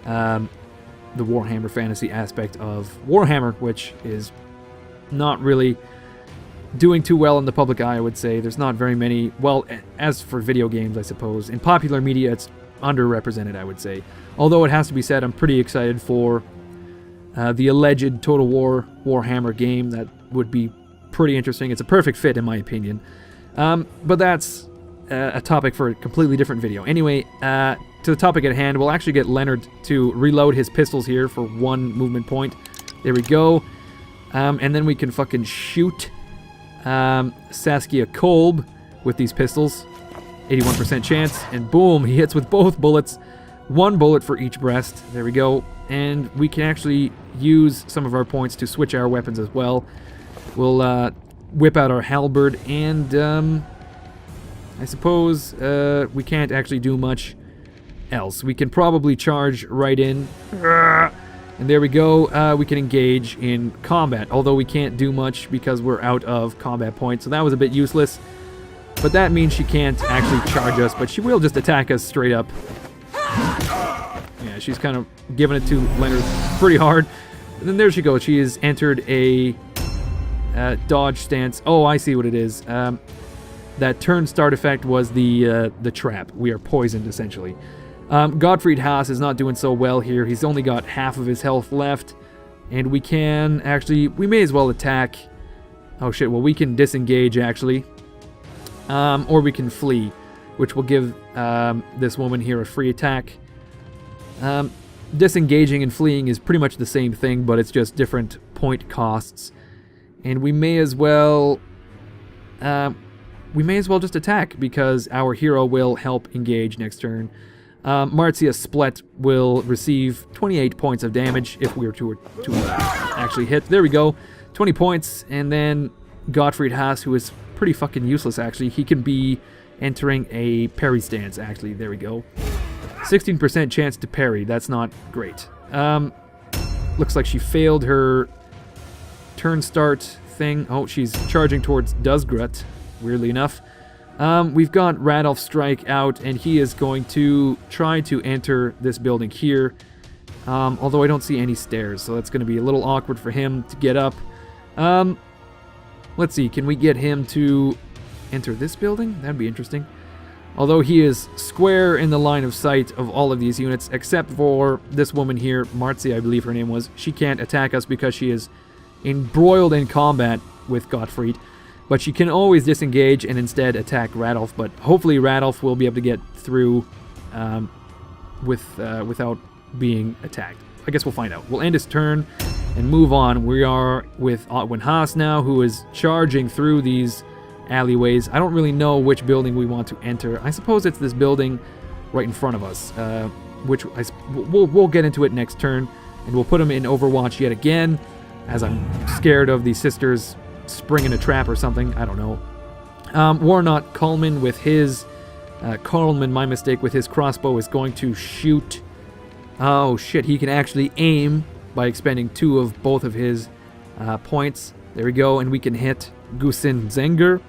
the Warhammer fantasy aspect of Warhammer, which is not really doing too well in the public eye, I would say. There's not very many... Well, as for video games, I suppose, in popular media, it's underrepresented, I would say. Although it has to be said, I'm pretty excited for the alleged Total War Warhammer game. That would be pretty interesting. It's a perfect fit, in my opinion. But that's a topic for a completely different video. Anyway, to the topic at hand, we'll actually get Leonard to reload his pistols here for 1 movement point. There we go. And then we can fucking shoot Saskia Kolb with these pistols. 81% chance, and boom, he hits with both bullets. 1 bullet for each breast. There we go. And we can actually use some of our points to switch our weapons as well. We'll whip out our halberd, and I suppose we can't actually do much else. We can probably charge right in. And there we go. We can engage in combat, although we can't do much because we're out of combat points, so that was a bit useless. But that means she can't actually charge us, but she will just attack us straight up. Yeah, she's kind of giving it to Leonard pretty hard. And then there she goes. She has entered a dodge stance. Oh, I see what it is. That turn start effect was the trap. We are poisoned, essentially. Gottfried Haas is not doing so well here. He's only got half of his health left. And we can actually... We may as well attack. Oh, shit. Well, we can disengage, actually. Or we can flee, which will give this woman here a free attack. Disengaging and fleeing is pretty much the same thing, but it's just different point costs. And we may as well... just attack, because our hero will help engage next turn. Marcia Splet will receive 28 points of damage if we were to actually hit. There we go. 20 points, and then Gottfried Haas, who is pretty fucking useless, actually. He can be entering a parry stance, actually. There we go. 16% chance to parry. That's not great. Looks like she failed her turn start thing. Oh, she's charging towards Dusgrut, weirdly enough. We've got Radolf Strike out, and he is going to try to enter this building here. Although I don't see any stairs, so that's going to be a little awkward for him to get up. Let's see, can we get him to enter this building? That'd be interesting. Although he is square in the line of sight of all of these units, except for this woman here, Marcia, I believe her name was. She can't attack us because she is embroiled in combat with Gottfried. But she can always disengage and instead attack Radolf. But hopefully Radolf will be able to get through without being attacked. I guess we'll find out. We'll end his turn and move on. We are with Otwin Haas now, who is charging through these alleyways. I don't really know which building we want to enter. I suppose it's this building right in front of us, which we'll get into it next turn, and we'll put him in Overwatch yet again, as I'm scared of the sisters springing a trap or something. I don't know. Warnock Coleman with his Coleman, my mistake, with his crossbow is going to shoot. Oh shit, he can actually aim by expending 2 of both of his points. There we go, and we can hit Gusin Zenger.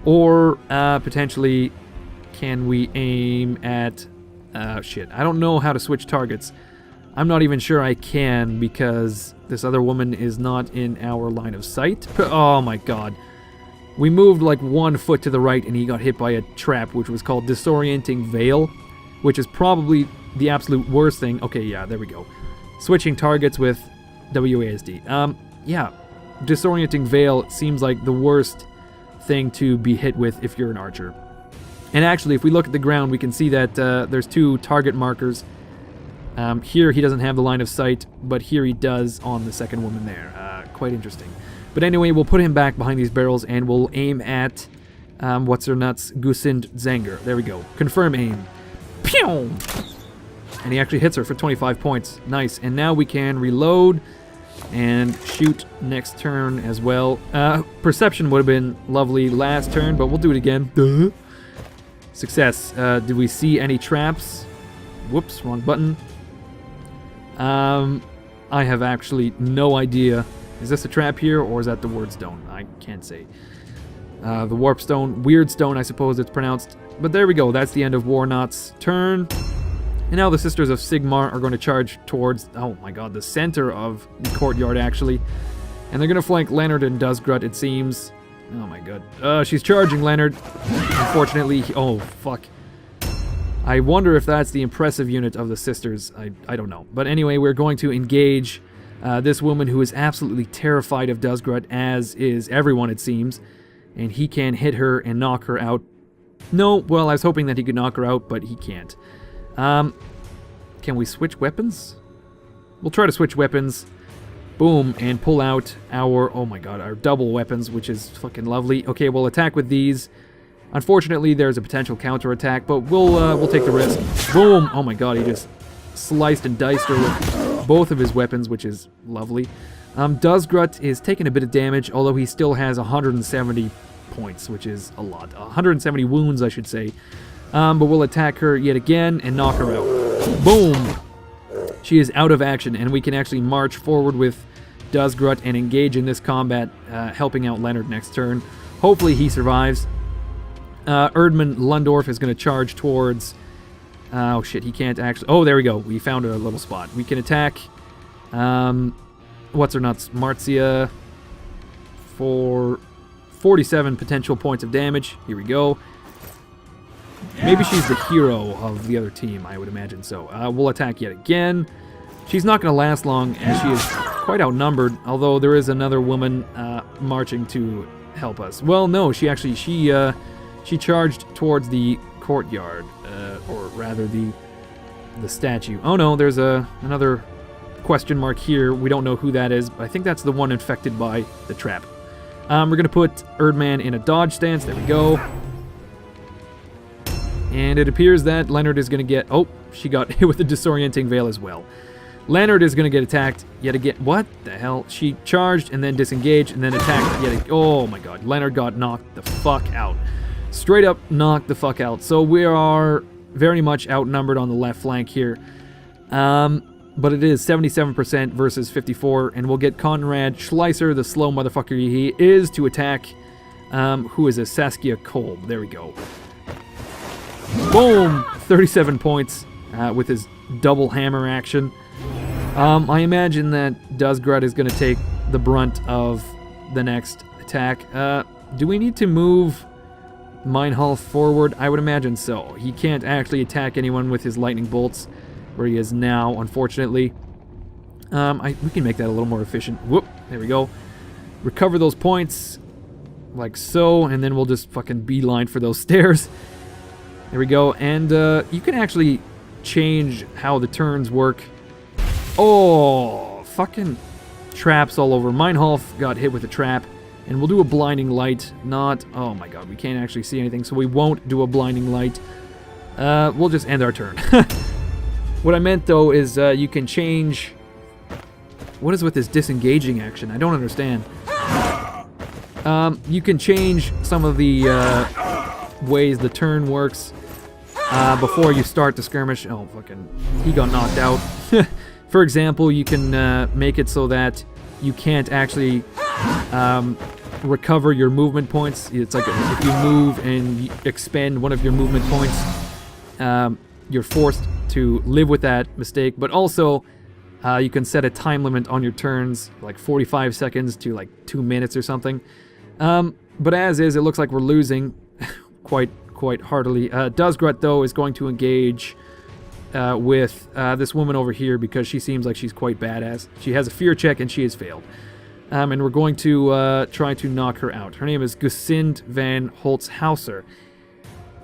Or potentially, can we aim at... shit, I don't know how to switch targets. I'm not even sure I can, because this other woman is not in our line of sight. Oh my god. We moved like 1 foot to the right and he got hit by a trap, which was called Disorienting Veil, which is probably the absolute worst thing. Okay, yeah, there we go. Switching targets with WASD. Yeah, Disorienting Veil seems like the worst thing to be hit with if you're an archer. And actually, if we look at the ground, we can see that there's 2 target markers. Here he doesn't have the line of sight, but here he does on the second woman there. Quite interesting. But anyway, we'll put him back behind these barrels and we'll aim at what's-her-nuts, Gusind Zenger. There we go. Confirm aim. Pew! And he actually hits her for 25 points. Nice. And now we can reload and shoot next turn as well. Perception would have been lovely last turn, but we'll do it again. Duh. Success. Did we see any traps? Whoops, wrong button. I have actually no idea. Is this a trap here, or is that the word stone? I can't say. The warp stone, weird stone, I suppose it's pronounced. But there we go, that's the end of Warnot's turn. And now the Sisters of Sigmar are going to charge towards, oh my god, the center of the courtyard, actually. And they're going to flank Leonard and Dusgrut, it seems. Oh my god. She's charging Leonard. Unfortunately, oh, fuck. I wonder if that's the impressive unit of the Sisters. I don't know. But anyway, we're going to engage this woman who is absolutely terrified of Dusgrut, as is everyone, it seems. And he can hit her and knock her out. No, well, I was hoping that he could knock her out, but he can't. Can we switch weapons? We'll try to switch weapons. Boom, and pull out our, oh my god, our double weapons, which is fucking lovely. Okay, we'll attack with these. Unfortunately, there's a potential counterattack, but we'll take the risk. Boom! Oh my god, he just sliced and diced her with both of his weapons, which is lovely. Dusgrut is taking a bit of damage, although he still has 170 points, which is a lot. 170 wounds, I should say. But we'll attack her yet again and knock her out. Boom! She is out of action, and we can actually march forward with Dusgrut and engage in this combat, helping out Leonard next turn. Hopefully he survives. Erdmann Lundorf is going to charge towards... oh shit, he can't actually... Oh, there we go. We found a little spot. We can attack... what's-her-nuts? Marcia for 47 potential points of damage. Here we go. Maybe she's the hero of the other team, I would imagine so. We'll attack yet again. She's not going to last long, as she is quite outnumbered, although there is another woman marching to help us. Well, no, she actually... She charged towards the courtyard, or rather the statue. Oh no, there's another question mark here. We don't know who that is, but I think that's the one infected by the trap. We're going to put Erdmann in a dodge stance. There we go. And it appears that Leonard is going to get... Oh, she got hit with the disorienting veil as well. Leonard is going to get attacked yet again. What the hell? She charged and then disengaged and then attacked yet again. Oh my god, Leonard got knocked the fuck out. Straight up knocked the fuck out. So we are very much outnumbered on the left flank here. But it is 77% versus 54. And we'll get Conrad Schleiser, the slow motherfucker he is, to attack who is a Saskia Kolb. There we go. Boom! 37 points with his double hammer action. I imagine that Dusgrut is going to take the brunt of the next attack. Do we need to move Meinhof forward? I would imagine so. He can't actually attack anyone with his lightning bolts where he is now, unfortunately. We can make that a little more efficient. Whoop! There we go. Recover those points like so, and then we'll just fucking beeline for those stairs. There we go. And you can actually change how the turns work. Oh, fucking traps all over. Meinhof got hit with a trap, and we'll do a blinding light. Not, oh my god, we can't actually see anything, so we won't do a blinding light. We'll just end our turn. What I meant, though, is you can change... What is with this disengaging action? I don't understand. You can change some of the ways the turn works before you start the skirmish. Oh, fucking... He got knocked out. For example, you can make it so that you can't actually recover your movement points. It's like if you move and you expend one of your movement points, you're forced to live with that mistake. But also, you can set a time limit on your turns, like 45 seconds to like 2 minutes or something. But as is, it looks like we're losing quite heartily. Dusgrut, though, is going to engage with this woman over here because she seems like she's quite badass. She has a fear check and she has failed. And we're going to try to knock her out. Her name is Gusind van Holtzhauser.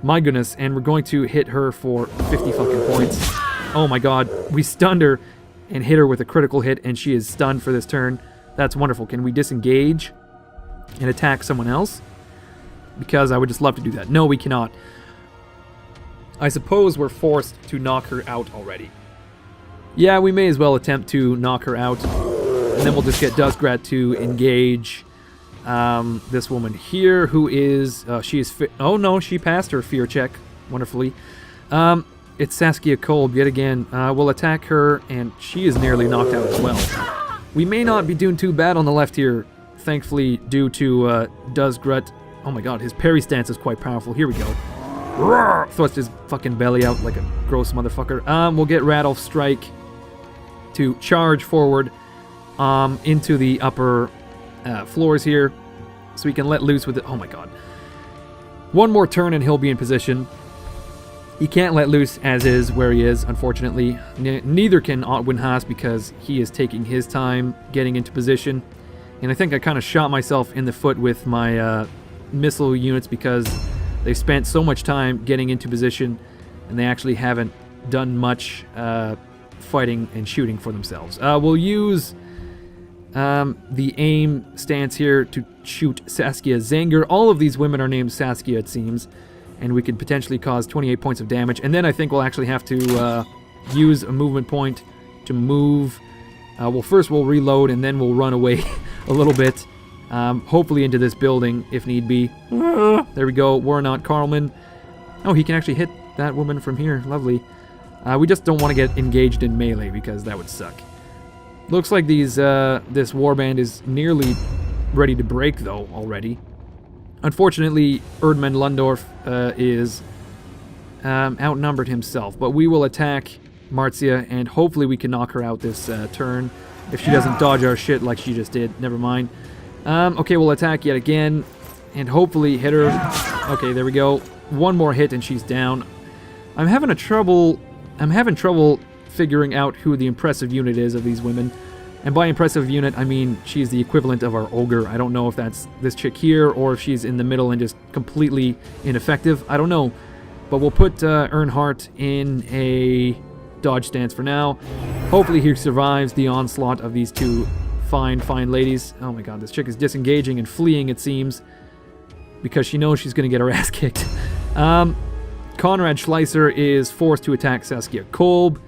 My goodness, and we're going to hit her for 50 fucking points. Oh my god, we stunned her and hit her with a critical hit, and she is stunned for this turn. That's wonderful. Can we disengage and attack someone else? Because I would just love to do that. No, we cannot. I suppose we're forced to knock her out already. Yeah, we may as well attempt to knock her out. And then we'll just get Dusgrut to engage this woman here, who is... she is... oh no, she passed her fear check wonderfully. It's Saskia Kolb yet again. We'll attack her, and she is nearly knocked out as well. We may not be doing too bad on the left here, thankfully, due to Dusgrut. Oh my god, his parry stance is quite powerful. Here we go. Thrusts his fucking belly out like a gross motherfucker. We'll get Radolf Strike to charge forward into the upper floors here, so we can let loose with it. Oh my god. One more turn and he'll be in position. He can't let loose as is where he is, unfortunately. Neither can Otwin Haas because he is taking his time getting into position. And I think I kind of shot myself in the foot with my missile units because they spent so much time getting into position and they actually haven't done much fighting and shooting for themselves. We'll use the aim stance here to shoot Saskia Zanger. All of these women are named Saskia, it seems, and we could potentially cause 28 points of damage. And then I think we'll actually have to use a movement point to move. Well, first we'll reload and then we'll run away a little bit. Hopefully into this building, if need be. There we go, Warnot Karlman. Oh, he can actually hit that woman from here. Lovely. We just don't want to get engaged in melee because that would suck. Looks like this warband is nearly ready to break, though, already. Unfortunately, Erdmann Lundorf is outnumbered himself, but we will attack Marcia, and hopefully we can knock her out this turn. If she doesn't dodge our shit like she just did, never mind. Okay, we'll attack yet again, and hopefully hit her. Okay, there we go. One more hit and she's down. I'm having trouble figuring out who the impressive unit is of these women. And by impressive unit, I mean she's the equivalent of our ogre. I don't know if that's this chick here or if she's in the middle and just completely ineffective. I don't know. But we'll put Earnhardt in a dodge stance for now. Hopefully he survives the onslaught of these two fine ladies. Oh my god, this chick is disengaging and fleeing, it seems, because she knows she's going to get her ass kicked. Konrad Schleiser is forced to attack Saskia Kolb.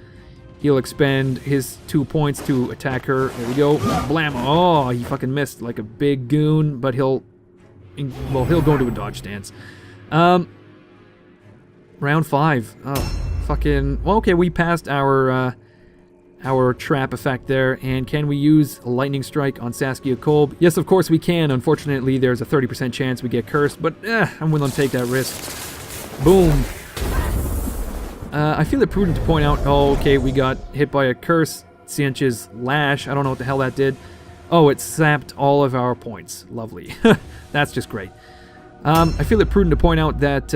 He'll expend his 2 points to attack her. There we go. Blam! Oh, he fucking missed like a big goon, but he'll go into a dodge stance. Round 5. Oh, fucking... Well, okay, we passed our our trap effect there. And can we use Lightning Strike on Saskia Kolb? Yes, of course we can. Unfortunately, there's a 30% chance we get cursed, but I'm willing to take that risk. Boom. I feel it prudent to point out, oh, okay, we got hit by a curse. Siench's Lash. I don't know what the hell that did. Oh, it sapped all of our points. Lovely. That's just great. I feel it prudent to point out that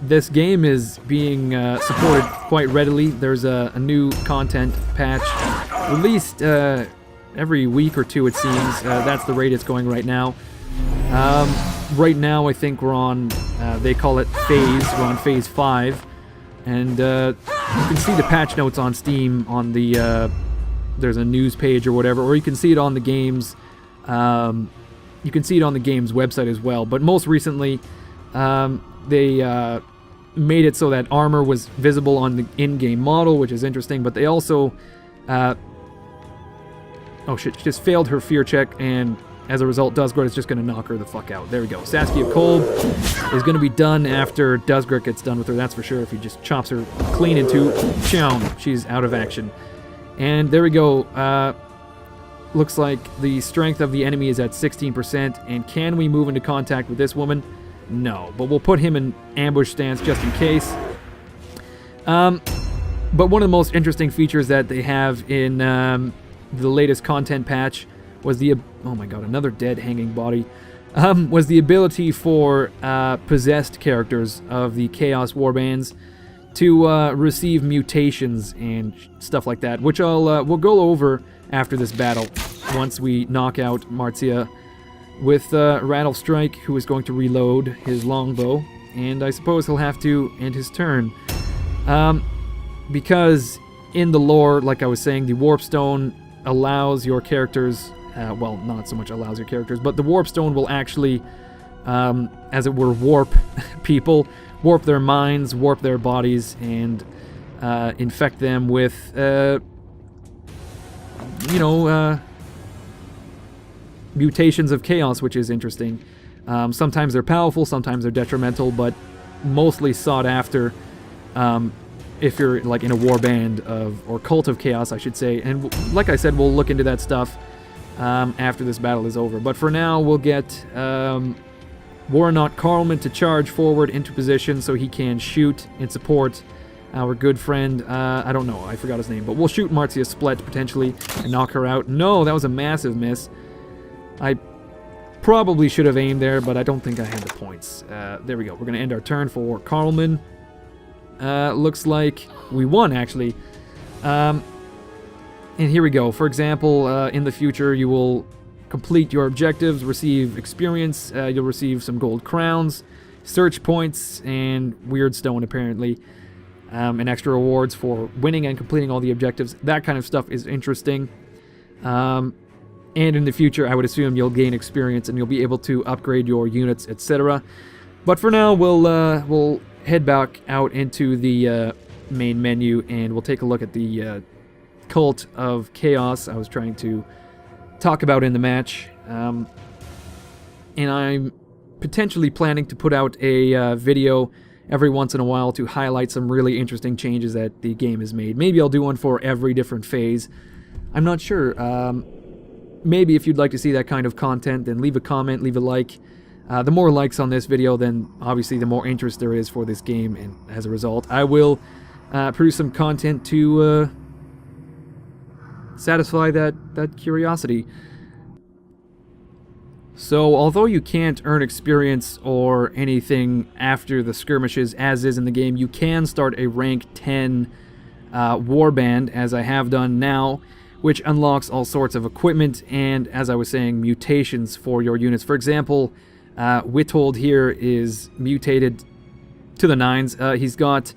this game is being supported quite readily. There's a new content patch released every week or two, it seems. That's the rate it's going right now. Right now, I think we're on, they call it phase. We're on phase 5. And you can see the patch notes on Steam on the, there's a news page or whatever, or you can see it on the game's, you can see it on the game's website as well. But most recently, they made it so that armor was visible on the in-game model, which is interesting, but they also, oh shit, she just failed her fear check, and as a result, Dusgard is just going to knock her the fuck out. There we go. Saskia Kolb is going to be done after Dusgard gets done with her, that's for sure. If he just chops her clean in two, chow, she's out of action. And there we go. Looks like the strength of the enemy is at 16%. And can we move into contact with this woman? No. But we'll put him in ambush stance just in case. But one of the most interesting features that they have in the latest content patch was the... Oh my god, another dead hanging body. Was the ability for possessed characters of the Chaos Warbands to receive mutations and stuff like that, which we'll go over after this battle, once we knock out Marcia with Rattle Strike, who is going to reload his longbow, and I suppose he'll have to end his turn. Because in the lore, like I was saying, the Warpstone allows your characters, well, not so much allows your characters, but the Warpstone will actually, as it were, warp people, warp their minds, warp their bodies, and infect them with, mutations of chaos, which is interesting. Sometimes they're powerful, sometimes they're detrimental, but mostly sought after if you're like in a warband or cult of chaos, I should say. And like I said, we'll look into that stuff after this battle is over. But for now, we'll get Warnock Carlman to charge forward into position so he can shoot and support our good friend, I don't know, I forgot his name, but we'll shoot Marcia Splet potentially and knock her out. No, that was a massive miss. I probably should have aimed there, but I don't think I had the points. There we go. We're going to end our turn for Carlman. Looks like we won, actually. And here we go. For example, in the future, you will complete your objectives, receive experience, you'll receive some gold crowns, search points, and weird stone, apparently. And extra rewards for winning and completing all the objectives. That kind of stuff is interesting. And in the future, I would assume you'll gain experience and you'll be able to upgrade your units, etc. But for now, we'll head back out into the main menu and we'll take a look at the Cult of Chaos I was trying to talk about in the match. And I'm potentially planning to put out a video every once in a while to highlight some really interesting changes that the game has made. Maybe I'll do one for every different phase. I'm not sure. Maybe if you'd like to see that kind of content, then leave a comment, leave a like. The more likes on this video, then obviously the more interest there is for this game, and as a result, I will produce some content to satisfy that curiosity. So, although you can't earn experience or anything after the skirmishes, as is in the game, you can start a rank 10 warband, as I have done now, which unlocks all sorts of equipment and, as I was saying, mutations for your units. For example, Witold here is mutated to the nines. He's got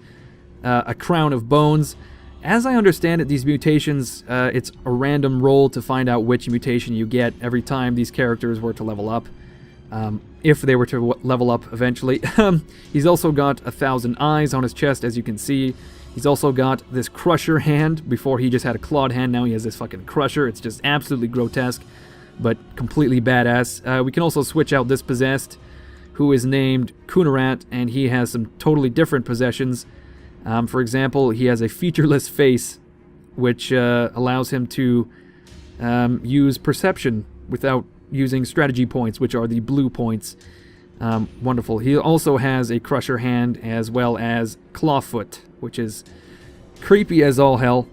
a crown of bones. As I understand it, these mutations, it's a random roll to find out which mutation you get every time these characters were to level up. If they were to level up eventually. He's also got 1,000 eyes on his chest, as you can see. He's also got this crusher hand. Before he just had a clawed hand, now he has this fucking crusher. It's just absolutely grotesque, but completely badass. We can also switch out this possessed, who is named Kunarat, and he has some totally different possessions. For example, he has a featureless face, which allows him to use perception without using strategy points, which are the blue points. Wonderful. He also has a Crusher Hand as well as Clawfoot, which is creepy as all hell.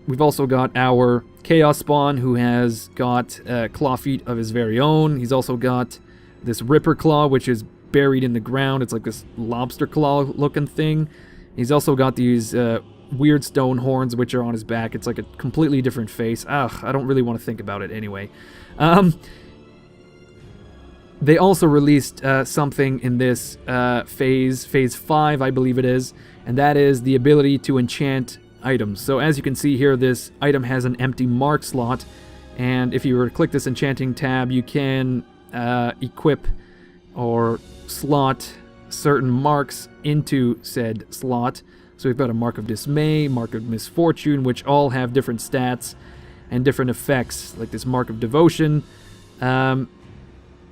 We've also got our Chaos Spawn, who has got claw feet of his very own. He's also got this Ripper Claw, which is buried in the ground. It's like this lobster claw looking thing. He's also got these weird stone horns, which are on his back. It's like a completely different face. Ugh, I don't really want to think about it anyway. They also released something in this phase 5, I believe it is, and that is the ability to enchant items. So as you can see here, this item has an empty mark slot, and if you were to click this enchanting tab, you can equip or slot certain marks into said slot. So we've got a Mark of Dismay, Mark of Misfortune, which all have different stats and different effects, like this Mark of Devotion,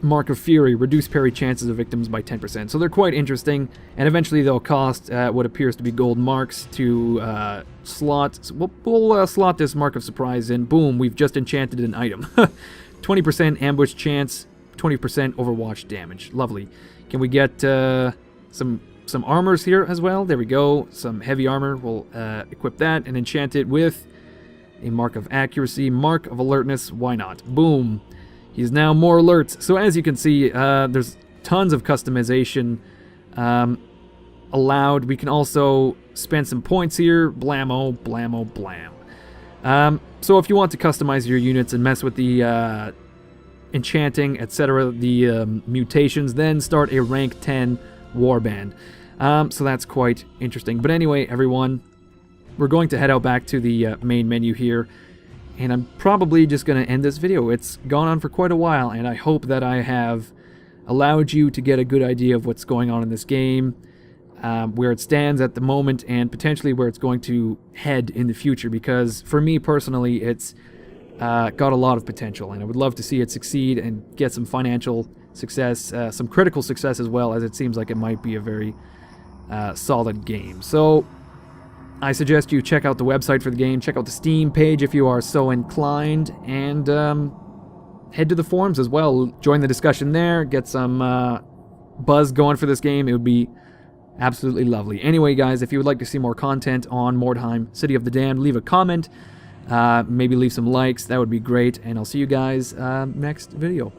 Mark of Fury, reduce parry chances of victims by 10%. So they're quite interesting, and eventually they'll cost what appears to be gold marks to slot. So we'll slot this Mark of Surprise in. Boom, we've just enchanted an item. 20% ambush chance, 20% overwatch damage. Lovely. Can we get some armors here as well? There we go. Some heavy armor. We'll equip that and enchant it with a Mark of Accuracy, Mark of Alertness. Why not? Boom. He's now more alert. So as you can see, there's tons of customization allowed. We can also spend some points here. Blammo, blammo, blam. So if you want to customize your units and mess with the enchanting, etc., the mutations, then start a rank 10 warband. So that's quite interesting. But anyway, everyone, we're going to head out back to the main menu here. And I'm probably just going to end this video. It's gone on for quite a while, and I hope that I have allowed you to get a good idea of what's going on in this game, where it stands at the moment, and potentially where it's going to head in the future. Because for me personally, it's got a lot of potential, and I would love to see it succeed and get some financial success, some critical success as well, as it seems like it might be a very solid game. So I suggest you check out the website for the game, check out the Steam page if you are so inclined, and head to the forums as well. Join the discussion there, get some buzz going for this game. It would be absolutely lovely. Anyway, guys, if you would like to see more content on Mordheim, City of the Damned, leave a comment, maybe leave some likes. That would be great, and I'll see you guys next video.